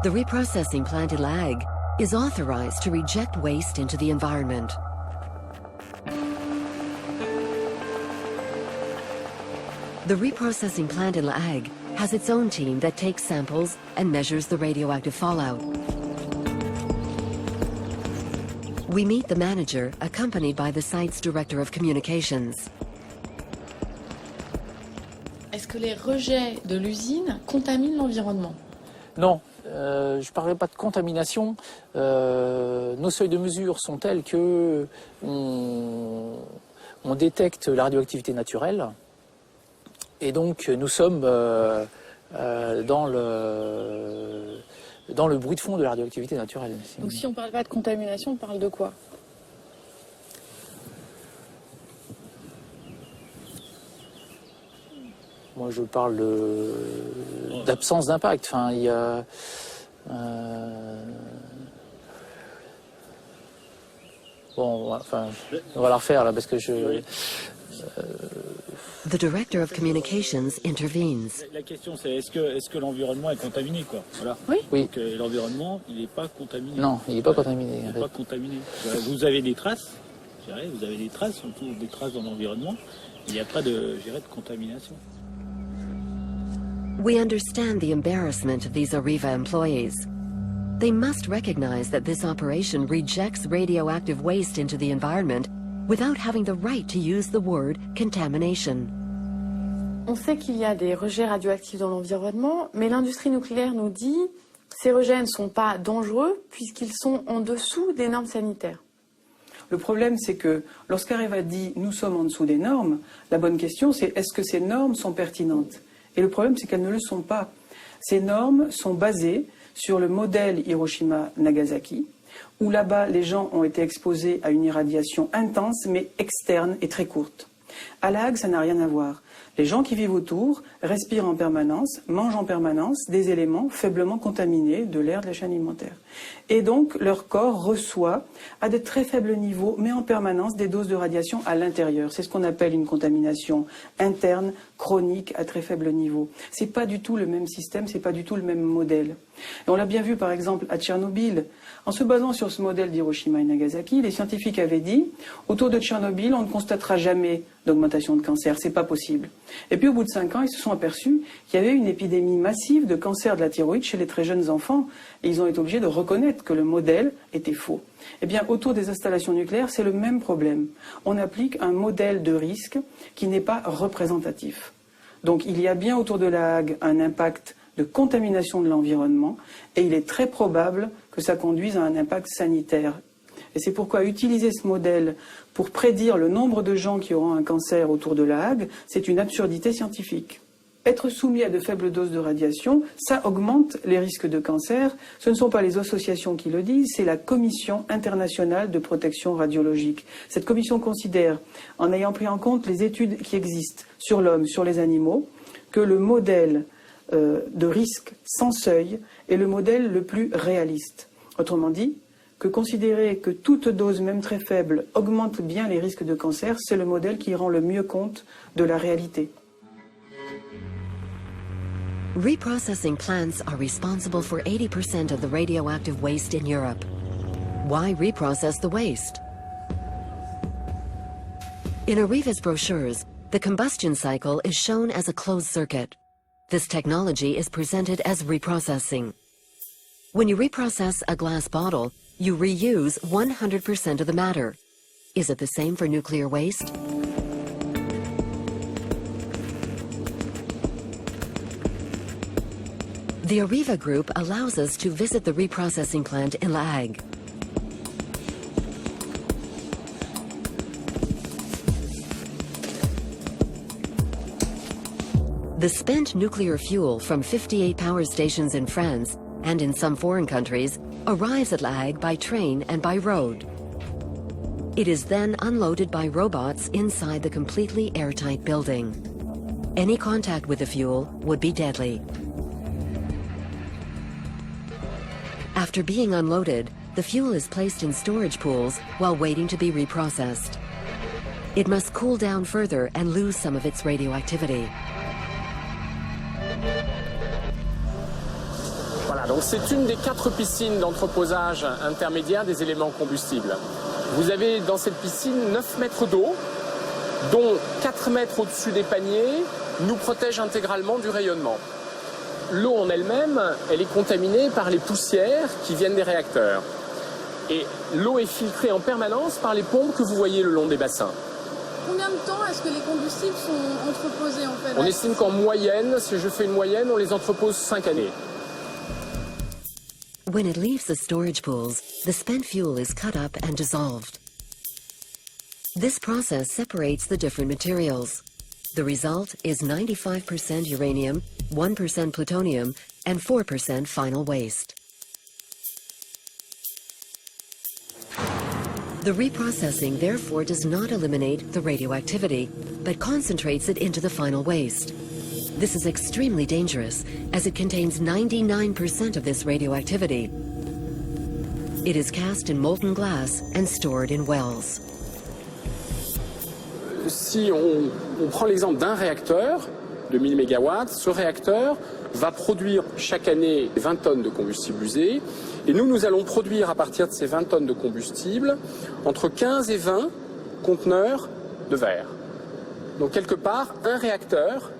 The reprocessing plant in La Hague is authorized to reject waste into the environment. The reprocessing plant in La Hague has its own team that takes samples and measures the radioactive fallout. We meet the manager, accompanied by the site's director of communications. Est-ce que les rejets de l'usine contaminent l'environnement? Non, je ne parlerai pas de contamination. Nos seuils de mesure sont tels que on détecte la radioactivité naturelle. Et donc nous sommes dans le bruit de fond de la radioactivité naturelle. Donc si on ne parle pas de contamination, on parle de quoi? Moi, je parle d'absence d'impact. Enfin, il y a bon, enfin, on va la refaire là parce que je. The director of communications intervenes. La question c'est est-ce que l'environnement est contaminé quoi? Voilà. Oui. Donc l'environnement il n'est pas contaminé. Non, il n'est pas contaminé. Il n'est pas contaminé. Vous avez des traces, vous avez des traces, on trouve des traces dans l'environnement. Il n'y a pas de contamination. We understand the embarrassment of these Areva employees. They must recognize that this operation rejects radioactive waste into the environment without having the right to use the word contamination. On sait qu'il y a des rejets radioactifs dans l'environnement, mais l'industrie nucléaire nous dit que ces rejets ne sont pas dangereux puisqu'ils sont en dessous des normes sanitaires. Le problème, c'est que lorsqu'Areva dit « nous sommes en dessous des normes », la bonne question, c'est est-ce que ces normes sont pertinentes? Et le problème, c'est qu'elles ne le sont pas. Ces normes sont basées sur le modèle Hiroshima-Nagasaki, où là-bas, les gens ont été exposés à une irradiation intense, mais externe et très courte. À La Hague, ça n'a rien à voir. Les gens qui vivent autour respirent en permanence, mangent en permanence des éléments faiblement contaminés de l'air de la chaîne alimentaire. Et donc, leur corps reçoit à de très faibles niveaux, mais en permanence, des doses de radiation à l'intérieur. C'est ce qu'on appelle une contamination interne, chronique, à très faible niveau. C'est pas du tout le même système, c'est pas du tout le même modèle. Et on l'a bien vu, par exemple, à Tchernobyl. En se basant sur ce modèle d'Hiroshima et Nagasaki, les scientifiques avaient dit, autour de Tchernobyl, on ne constatera jamais d'augmentation de cancer, c'est pas possible. Et puis au bout de 5 ans, ils se sont aperçus qu'il y avait une épidémie massive de cancer de la thyroïde chez les très jeunes enfants, et ils ont été obligés de reconnaître que le modèle était faux. Eh bien, autour des installations nucléaires, c'est le même problème. On applique un modèle de risque qui n'est pas représentatif. Donc il y a bien autour de La Hague un impact de contamination de l'environnement, et il est très probable que ça conduise à un impact sanitaire. Et c'est pourquoi utiliser ce modèle pour prédire le nombre de gens qui auront un cancer autour de La Hague, c'est une absurdité scientifique. Être soumis à de faibles doses de radiation, ça augmente les risques de cancer. Ce ne sont pas les associations qui le disent, c'est la Commission internationale de protection radiologique. Cette commission considère, en ayant pris en compte les études qui existent sur l'homme, sur les animaux, que le modèle de risque sans seuil est le modèle le plus réaliste. Autrement dit, que considérer que toute dose, même très faible, augmente bien les risques de cancer, c'est le modèle qui rend le mieux compte de la réalité. Reprocessing plants are responsible for 80% of the radioactive waste in Europe. Why reprocess the waste? In Arriva's brochures, the combustion cycle is shown as a closed circuit. This technology is presented as reprocessing. When you reprocess a glass bottle, you reuse 100% of the matter. Is it the same for nuclear waste? The Arriva Group allows us to visit the reprocessing plant in La Hague. The spent nuclear fuel from 58 power stations in France and in some foreign countries arrives at La Hague by train and by road. It is then unloaded by robots inside the completely airtight building. Any contact with the fuel would be deadly. After being unloaded, the fuel is placed in storage pools while waiting to be reprocessed. It must cool down further and lose some of its radioactivity. Voilà, donc c'est une des 4 piscines d'entreposage intermédiaire des éléments combustibles. Vous avez dans cette piscine 9 mètres d'eau, dont 4 mètres au-dessus des paniers nous protègent intégralement du rayonnement. L'eau en elle-même, elle est contaminée par les poussières qui viennent des réacteurs. Et l'eau est filtrée en permanence par les pompes que vous voyez le long des bassins. Combien de temps est-ce que les combustibles sont entreposés en fait? On estime qu'en moyenne, si je fais une moyenne, on les entrepose 5 années. When it leaves the storage pools, the spent fuel is cut up and dissolved. This process separates the different materials. The result is 95% uranium, 1% plutonium, and 4% final waste. The reprocessing therefore does not eliminate the radioactivity, but concentrates it into the final waste. This is extremely dangerous, as it contains 99% of this radioactivity. It is cast in molten glass and stored in wells. Si on prend l'exemple d'un réacteur de 1000 MW, ce réacteur va produire chaque année 20 tonnes de combustible usé, et nous allons produire à partir de ces 20 tonnes de combustible entre 15 et 20 conteneurs de verre. Donc quelque part, un réacteur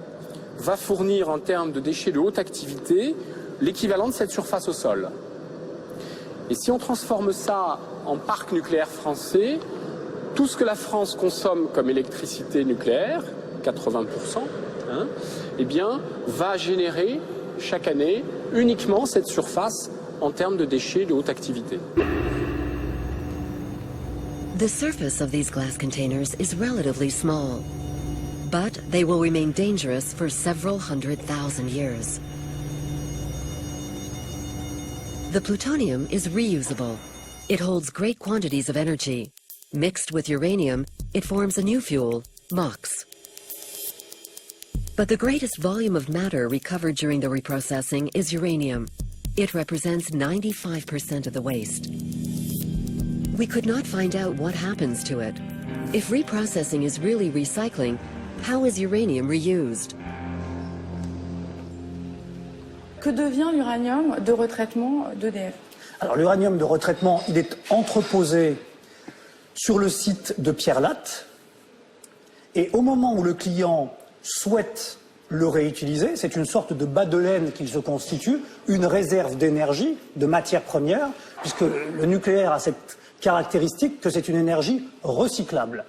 va fournir en termes de déchets de haute activité l'équivalent de cette surface au sol. Et si on transforme ça en parc nucléaire français, tout ce que la France consomme comme électricité nucléaire, 80%, eh bien, va générer chaque année uniquement cette surface en termes de déchets de haute activité. The surface of these glass containers is relatively small, but they will remain dangerous for several 100,000 years. The plutonium is reusable. It holds great quantities of energy. Mixed with uranium, it forms a new fuel, MOX. But the greatest volume of matter recovered during the reprocessing is uranium. It represents 95% of the waste. We could not find out what happens to it. If reprocessing is really recycling, how is uranium reused? Que devient l'uranium de retraitement d'EDF? Alors l'uranium de retraitement, il est entreposé sur le site de Pierre-Latte et au moment où le client souhaite le réutiliser, c'est une sorte de bas de laine qu'il se constitue, une réserve d'énergie, de matières premières, puisque le nucléaire a cette caractéristique que c'est une énergie recyclable.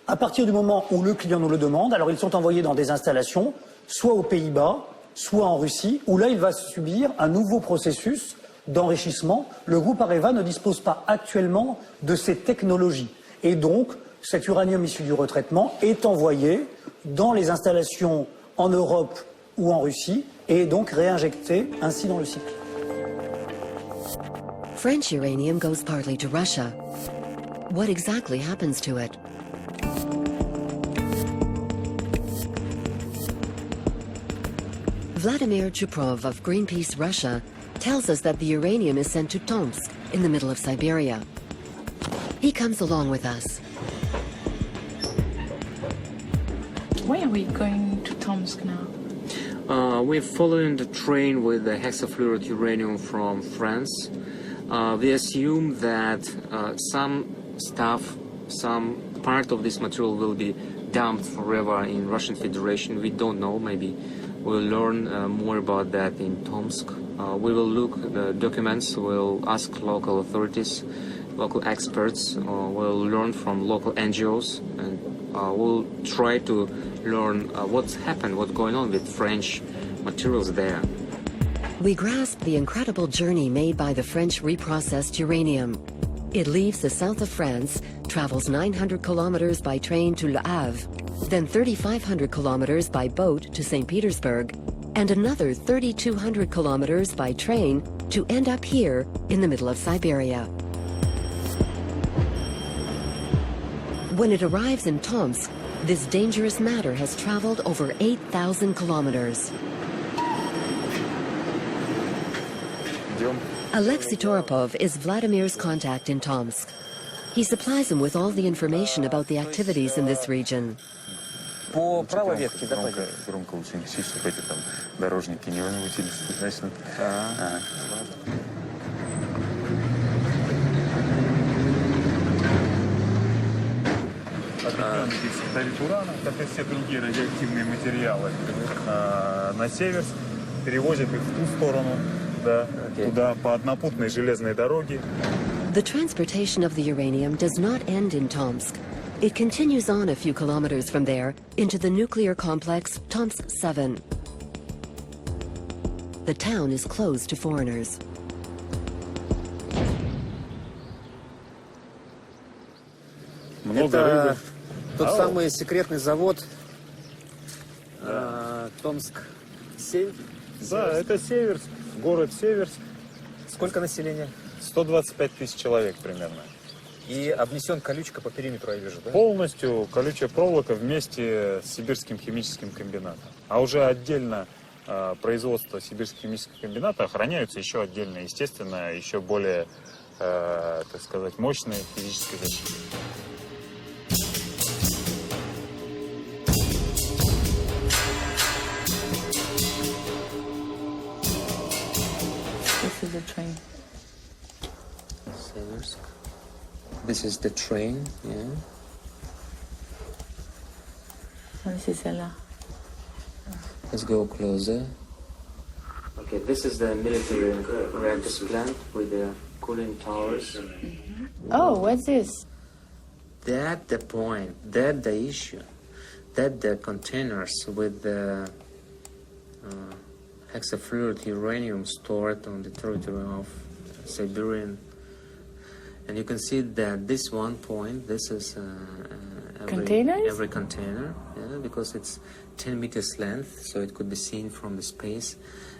À partir du moment où le client nous le demande, alors ils sont envoyés dans des installations, soit aux Pays-Bas, soit en Russie, où là il va subir un nouveau processus d'enrichissement. Le groupe Areva ne dispose pas actuellement de ces technologies. Et donc, cet uranium issu du retraitement est envoyé dans les installations en Europe ou en Russie et est donc réinjecté ainsi dans le cycle. French uranium goes partly to Russia. What exactly happens to it? Vladimir Chuprov of Greenpeace Russia tells us that the uranium is sent to Tomsk in the middle of Siberia. He comes along with us. Why are we going to Tomsk now? We're following the train with the hexafluoride uranium from France. We assume that some part of this material will be dumped forever in Russian Federation. We don't know, maybe we'll learn more about that in Tomsk. We will look at the documents, we'll ask local authorities, local experts, we'll learn from local NGOs, and we'll try to learn what's happened, what's going on with French materials there. We grasp the incredible journey made by the French reprocessed uranium. It leaves the south of France, travels 900 kilometers by train to Le Havre, then 3,500 kilometers by boat to St. Petersburg, and another 3,200 kilometers by train to end up here in the middle of Siberia. When it arrives in Tomsk, this dangerous matter has traveled over 8,000 kilometers. Alexei Toropov is Vladimir's contact in Tomsk. He supplies him with all the information about the activities in this region. По правой ветке, да, громко очень, чтобы эти там дорожники не выносились, значит. Определенный дисциплин урана, как и все другие радиоактивные материалы, на север, перевозят их в ту сторону, да, туда по однопутной железной дороге. The transportation of the uranium does not end in Tomsk. It continues on a few kilometers from there into the nuclear complex Tomsk-7. The town is closed to foreigners. Это тот самый секретный завод Томск-7? Да, это Северск, город Северск. Сколько населения? 125 тысяч человек примерно. И обнесен колючка по периметру, я вижу, да? Полностью колючая проволока вместе с Сибирским химическим комбинатом. А уже отдельно производство Сибирского химического комбината охраняются еще отдельно, естественно, еще более, так сказать, мощной физической защитой. This is the train. Seversk. This is the train, yeah. C'est celle-là. Let's go closer. Okay, this is the military reactors plant with the cooling towers. Oh, what's this? That's the point, that's the issue. That's the containers with the hexafluoride uranium stored on the territory of Siberian. And you can see that this one point, this is every container, yeah, because it's 10 meters length, so it could be seen from the space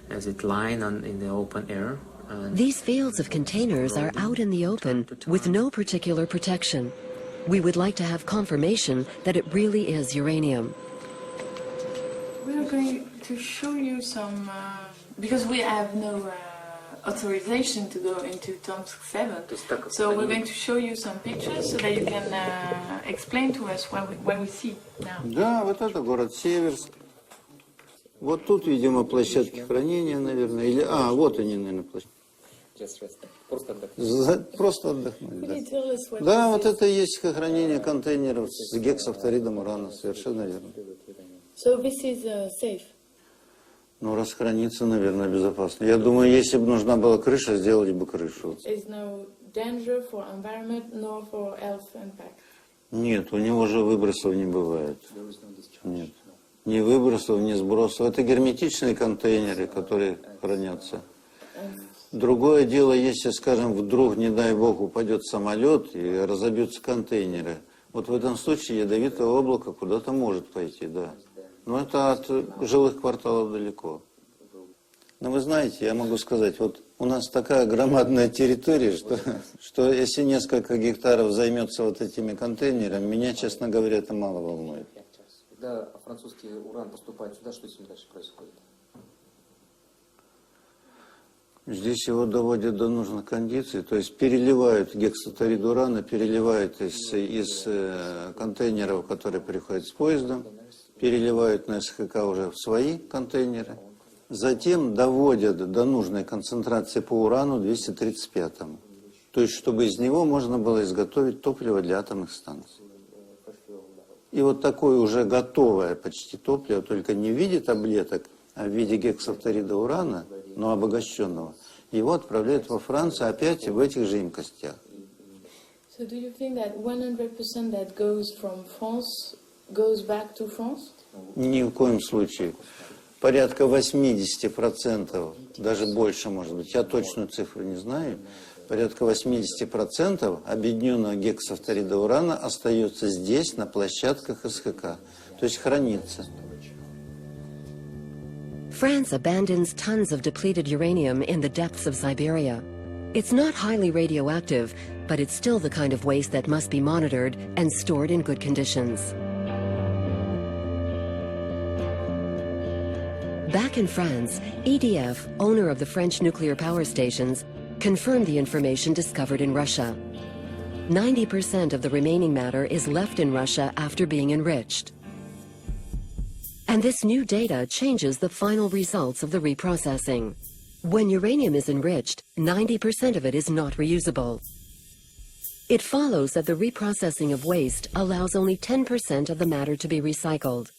as it lying in the open air. These fields of containers are out in the open with no particular protection. We would like to have confirmation that it really is uranium. We are going to show you some, because we have no authorization to go into Tomsk 7. So we're going to show you some pictures so that you can explain to us what we see now. Да, вот это город Северск. Вот тут, видимо, площадки хранения, наверное. Или, вот они, наверное, площадки. Просто отдохнуть, да. Да, вот это и есть хранение контейнеров с гексафторидом урана, совершенно верно. So this is safe. Ну, раз хранится, наверное, безопасно. Я думаю, если бы нужна была крыша, сделали бы крышу. There's no danger for environment nor for health impact. Нет, у него же выбросов не бывает. Нет. Ни выбросов, ни сбросов. Это герметичные контейнеры, которые хранятся. Другое дело, если, скажем, вдруг, не дай бог, упадет самолет и разобьются контейнеры. Вот в этом случае ядовитое облако куда-то может пойти, да. Но это от жилых кварталов далеко. Но вы знаете, я могу сказать, вот у нас такая громадная территория, что если несколько гектаров займется вот этими контейнерами, меня, честно говоря, это мало волнует. Когда французский уран поступает сюда, что с ним дальше происходит? Здесь его доводят до нужных кондиций, то есть переливают гексаторид урана, переливают из контейнеров, которые приходят с поездом, переливают на СХК уже в свои контейнеры, затем доводят до нужной концентрации по урану 235, то есть чтобы из него можно было изготовить топливо для атомных станций. И вот такое уже готовое почти топливо, только не в виде таблеток, а в виде гексафторида урана, но обогащенного, его отправляют во Францию опять в этих же емкостях. So do you think that 100% that goes from France goes back to France? Ни в коем случае. Порядка 80%, даже больше, может быть, я точную цифру не знаю, порядка 80% объединенного гексафторида урана остается здесь, на площадках СХК, то есть хранится. France abandons tons of depleted uranium in the depths of Siberia. It's not highly radioactive, but it's still the kind of waste that must be monitored and stored in good conditions. Back in France, EDF, owner of the French nuclear power stations, confirmed the information discovered in Russia. 90% of the remaining matter is left in Russia after being enriched. And this new data changes the final results of the reprocessing. When uranium is enriched, 90% of it is not reusable. It follows that the reprocessing of waste allows only 10% of the matter to be recycled.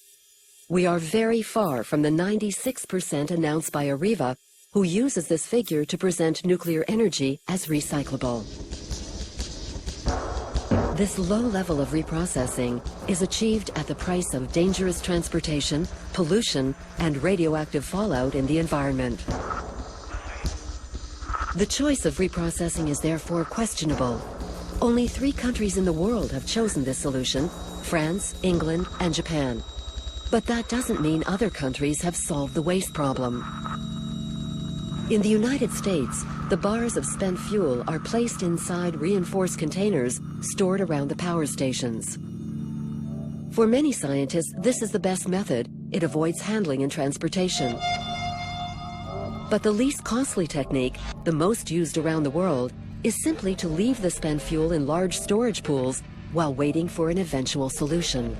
We are very far from the 96% announced by Areva, who uses this figure to present nuclear energy as recyclable. This low level of reprocessing is achieved at the price of dangerous transportation, pollution, and radioactive fallout in the environment. The choice of reprocessing is therefore questionable. Only 3 countries in the world have chosen this solution: France, England, and Japan. But that doesn't mean other countries have solved the waste problem. In the United States, the bars of spent fuel are placed inside reinforced containers stored around the power stations. For many scientists, this is the best method. It avoids handling and transportation. But the least costly technique, the most used around the world, is simply to leave the spent fuel in large storage pools while waiting for an eventual solution.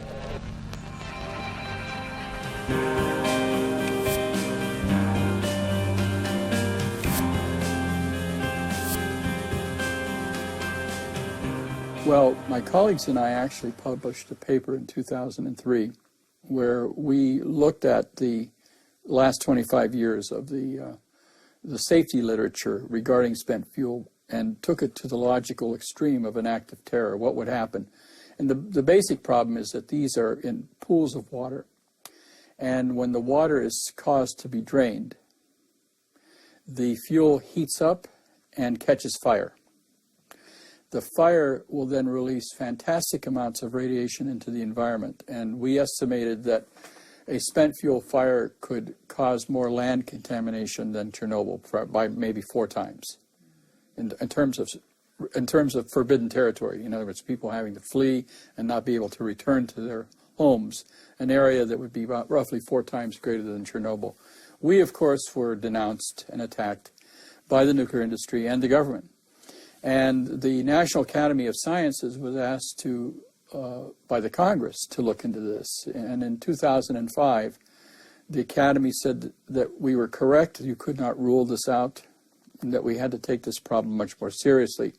Well, my colleagues and I actually published a paper in 2003 where we looked at the last 25 years of the safety literature regarding spent fuel and took it to the logical extreme of an act of terror. What would happen? And the basic problem is that these are in pools of water. And when the water is caused to be drained, the fuel heats up and catches fire. The fire will then release fantastic amounts of radiation into the environment. And we estimated that a spent fuel fire could cause more land contamination than Chernobyl by maybe 4 times in terms of forbidden territory. In other words, people having to flee and not be able to return to their homes, an area that would be about roughly 4 times greater than Chernobyl. We, of course, were denounced and attacked by the nuclear industry and the government. And the National Academy of Sciences was asked to, by the Congress, to look into this. And in 2005, the Academy said that we were correct, you could not rule this out, and that we had to take this problem much more seriously.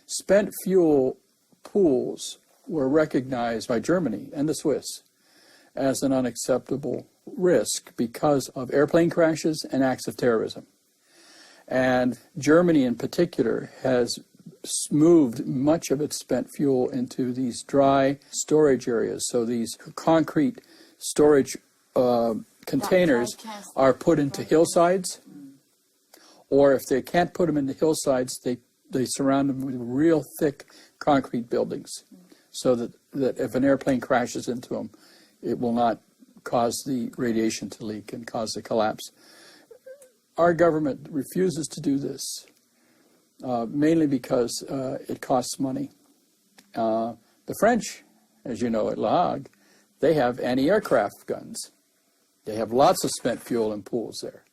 Spent fuel pools were recognized by Germany and the Swiss as an unacceptable risk because of airplane crashes and acts of terrorism. And Germany in particular has moved much of its spent fuel into these dry storage areas. So these concrete storage containers are put into hillsides, or if they can't put them into hillsides, they surround them with real thick concrete buildings, so that if an airplane crashes into them, it will not cause the radiation to leak and cause the collapse. Our government refuses to do this, mainly because it costs money. The French, as you know, at Le Hague, they have anti-aircraft guns. They have lots of spent fuel in pools there.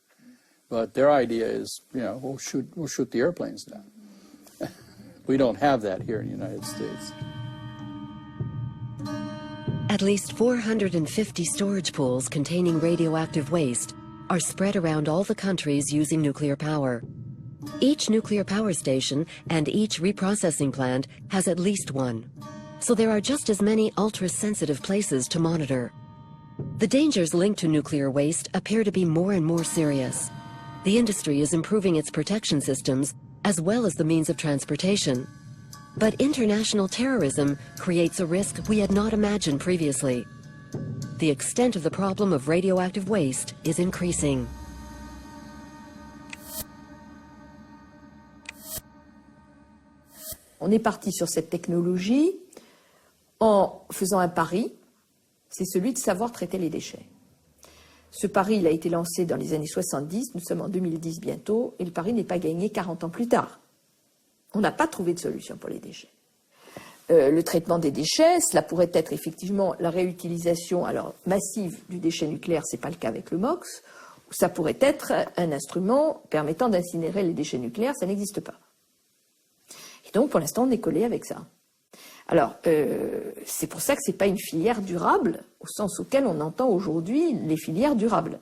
But their idea is, we'll shoot the airplanes down. We don't have that here in the United States. At least 450 storage pools containing radioactive waste are spread around all the countries using nuclear power. Each nuclear power station and each reprocessing plant has at least one. So there are just as many ultra-sensitive places to monitor. The dangers linked to nuclear waste appear to be more and more serious. The industry is improving its protection systems as well as the means of transportation. But international terrorism creates a risk we had not imagined previously. The extent of the problem of radioactive waste is increasing. On est parti sur cette technologie en faisant un pari, c'est celui de savoir traiter les déchets. Ce pari, il a été lancé dans les années 70, nous sommes en 2010 bientôt, et le pari n'est pas gagné 40 ans plus tard. On n'a pas trouvé de solution pour les déchets. Le traitement des déchets, cela pourrait être effectivement la réutilisation massive du déchet nucléaire, ce n'est pas le cas avec le MOX, ou ça pourrait être un instrument permettant d'incinérer les déchets nucléaires, ça n'existe pas. Et donc pour l'instant on est collé avec ça. Alors c'est pour ça que ce n'est pas une filière durable, au sens auquel on entend aujourd'hui les filières durables.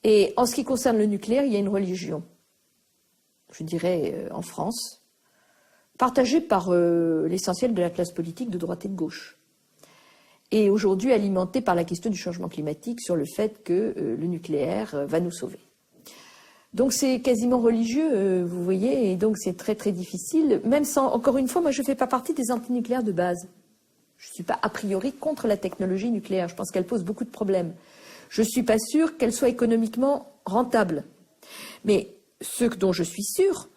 Et en ce qui concerne le nucléaire, il y a une religion, je dirais en France, partagée par l'essentiel de la classe politique de droite et de gauche. Et aujourd'hui alimentée par la question du changement climatique sur le fait que le nucléaire va nous sauver. Donc c'est quasiment religieux, vous voyez, et donc c'est très très difficile, même sans, encore une fois, moi je ne fais pas partie des antinucléaires de base. Je ne suis pas a priori contre la technologie nucléaire, je pense qu'elle pose beaucoup de problèmes. Je ne suis pas sûre qu'elle soit économiquement rentable. Mais ce dont je suis sûre,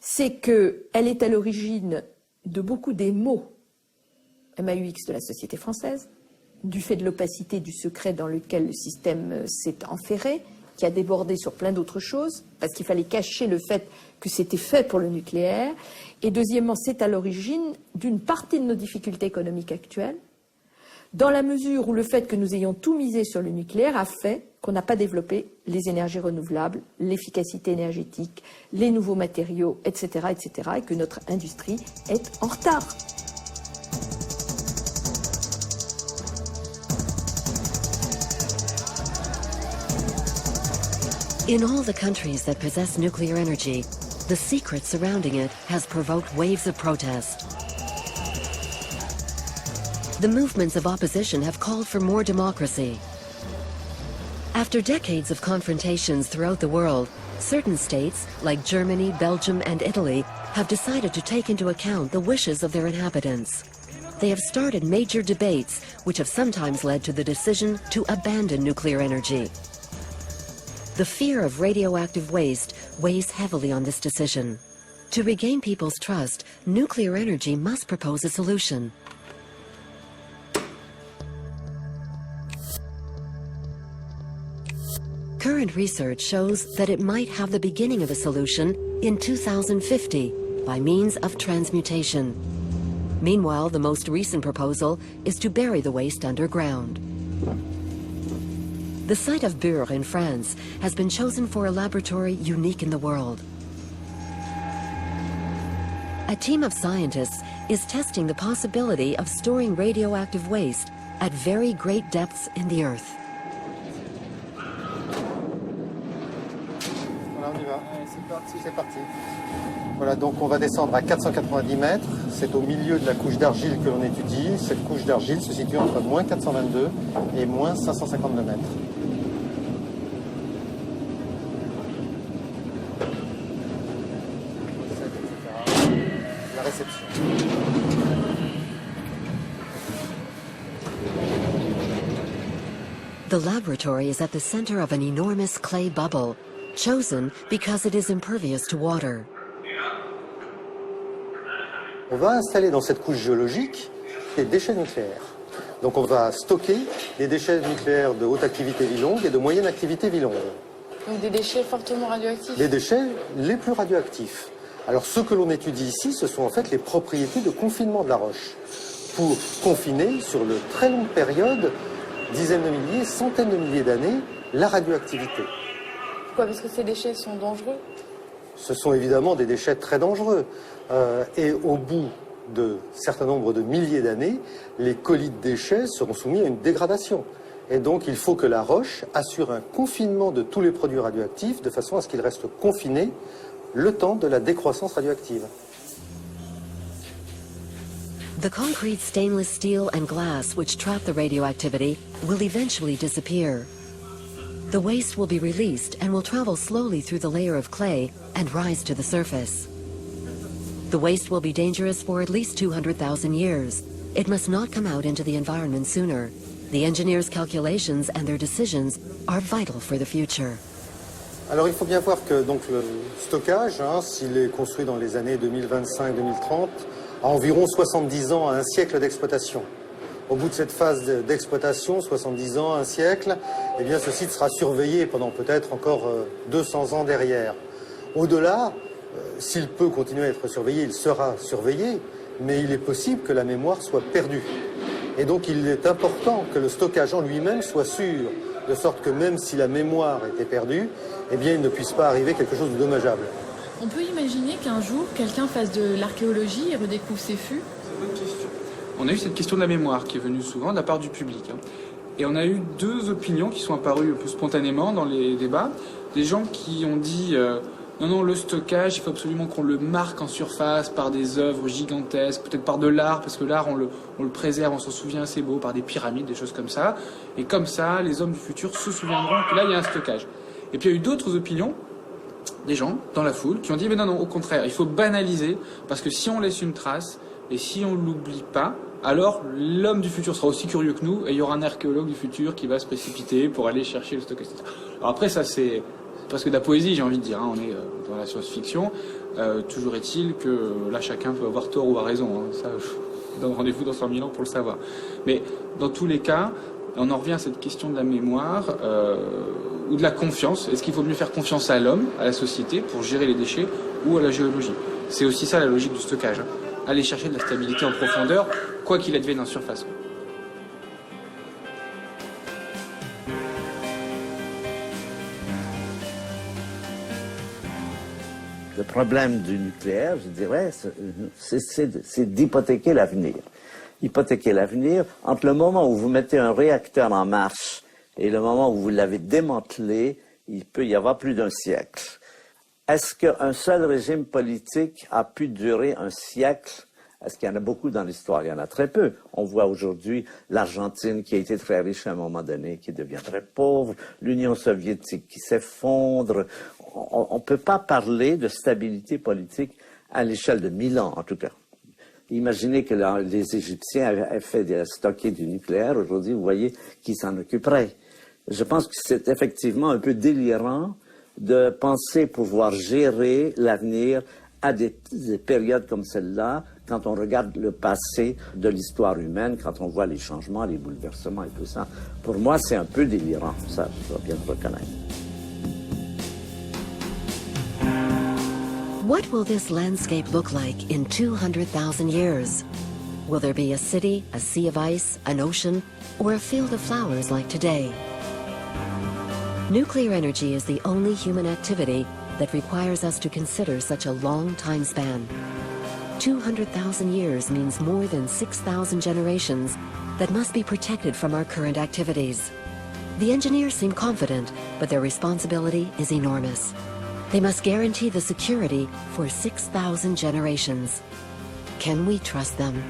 c'est qu'elle est à l'origine de beaucoup des maux MAUX de la société française, du fait de l'opacité du secret dans lequel le système s'est enferré, qui a débordé sur plein d'autres choses, parce qu'il fallait cacher le fait que c'était fait pour le nucléaire. Et deuxièmement, c'est à l'origine d'une partie de nos difficultés économiques actuelles, dans la mesure où le fait que nous ayons tout misé sur le nucléaire a fait qu'on n'a pas développé les énergies renouvelables, l'efficacité énergétique, les nouveaux matériaux, etc., etc., et que notre industrie est en retard. In all the countries that possess nuclear energy, the secret surrounding it has provoked waves of protest. The movements of opposition have called for more democracy. After decades of confrontations throughout the world, certain states, like Germany, Belgium, and Italy, have decided to take into account the wishes of their inhabitants. They have started major debates, which have sometimes led to the decision to abandon nuclear energy. The fear of radioactive waste weighs heavily on this decision. To regain people's trust, nuclear energy must propose a solution. Current research shows that it might have the beginning of a solution in 2050 by means of transmutation. Meanwhile, the most recent proposal is to bury the waste underground. The site of Bure in France has been chosen for a laboratory unique in the world. A team of scientists is testing the possibility of storing radioactive waste at very great depths in the earth. Voilà, on y va. C'est parti. Voilà, donc on va descendre à 490 mètres. C'est au milieu de la couche d'argile que l'on étudie. Cette couche d'argile se situe entre moins 422 et moins 552 mètres. La réception. The laboratory is at the center of an enormous clay bubble, chosen because it is impervious to water. On va installer dans cette couche géologique des déchets nucléaires. Donc on va stocker des déchets nucléaires de haute activité vie longue et de moyenne activité vie longue. Donc des déchets fortement radioactifs. Les déchets les plus radioactifs. Alors ce que l'on étudie ici, ce sont en fait les propriétés de confinement de la roche. Pour confiner sur de très longues périodes, dizaines de milliers, centaines de milliers d'années, la radioactivité. Pourquoi? Parce que ces déchets sont dangereux? Ce sont évidemment des déchets très dangereux. Et au bout de certain nombre de milliers d'années, les colis de déchets seront soumis à une dégradation. Et donc il faut que la roche assure un confinement de tous les produits radioactifs de façon à ce qu'ils restent confinés le temps de la décroissance radioactive. The concrete, stainless steel and glass which trap the radioactivity will eventually disappear. The waste will be released and will travel slowly through the layer of clay and rise to the surface. The waste will be dangerous for at least 200,000 years. It must not come out into the environment sooner. The engineers' calculations and their decisions are vital for the future. Alors il faut bien voir que donc, le stockage, s'il est construit dans les années 2025-2030, a environ 70 ans à un siècle d'exploitation. Au bout de cette phase d'exploitation, 70 ans, un siècle, eh bien ce site sera surveillé pendant peut-être encore 200 ans derrière. Au-delà, s'il peut continuer à être surveillé, il sera surveillé, mais il est possible que la mémoire soit perdue. Et donc il est important que le stockage en lui-même soit sûr, de sorte que même si la mémoire était perdue, eh bien il ne puisse pas arriver quelque chose de dommageable. On peut imaginer qu'un jour, quelqu'un fasse de l'archéologie et redécouvre ces fûts? Bonne question. On a eu cette question de la mémoire qui est venue souvent de la part du public. Et on a eu deux opinions qui sont apparues un peu spontanément dans les débats. Des gens qui ont dit non, le stockage, il faut absolument qu'on le marque en surface par des œuvres gigantesques, peut-être par de l'art, parce que l'art, on le préserve, on s'en souvient, c'est beau, par des pyramides, des choses comme ça. Et comme ça, les hommes du futur se souviendront que là, il y a un stockage. Et puis il y a eu d'autres opinions, des gens dans la foule, qui ont dit mais non, au contraire, il faut banaliser, parce que si on laisse une trace, et si on ne l'oublie pas, alors l'homme du futur sera aussi curieux que nous, et il y aura un archéologue du futur qui va se précipiter pour aller chercher le stockage. Alors après, ça c'est presque de la poésie, j'ai envie de dire, on est dans la science-fiction. Toujours est-il que là, chacun peut avoir tort ou a raison. Ça, je donne rendez-vous dans 100 000 ans pour le savoir. Mais dans tous les cas, on en revient à cette question de la mémoire ou de la confiance. Est-ce qu'il faut mieux faire confiance à l'homme, à la société, pour gérer les déchets, ou à la géologie? C'est aussi ça la logique du stockage. Aller chercher de la stabilité en profondeur, quoi qu'il advienne en surface. Le problème du nucléaire, je dirais, c'est d'hypothéquer l'avenir. Hypothéquer l'avenir entre le moment où vous mettez un réacteur en marche et le moment où vous l'avez démantelé, il peut y avoir plus d'un siècle. Est-ce qu'un seul régime politique a pu durer un siècle? Est-ce qu'il y en a beaucoup dans l'histoire? Il y en a très peu. On voit aujourd'hui l'Argentine qui a été très riche à un moment donné, qui devient très pauvre, l'Union soviétique qui s'effondre. On ne peut pas parler de stabilité politique à l'échelle de 1000 ans, en tout cas. Imaginez que les Égyptiens avaient fait stocker du nucléaire. Aujourd'hui, vous voyez qui s'en occuperait. Je pense que c'est effectivement un peu délirant de penser pouvoir gérer l'avenir à des périodes comme celle-là, quand on regarde le passé de l'histoire humaine, quand on voit les changements, les bouleversements et tout ça. Pour moi, c'est un peu délirant, ça, je dois bien le reconnaître. What will this landscape look like in 200,000 years? Will there be a city, a sea of ice, an ocean, or a field of flowers like today? Nuclear energy is the only human activity that requires us to consider such a long time span. 200,000 years means more than 6,000 generations that must be protected from our current activities. The engineers seem confident, but their responsibility is enormous. They must guarantee the security for 6,000 generations. Can we trust them?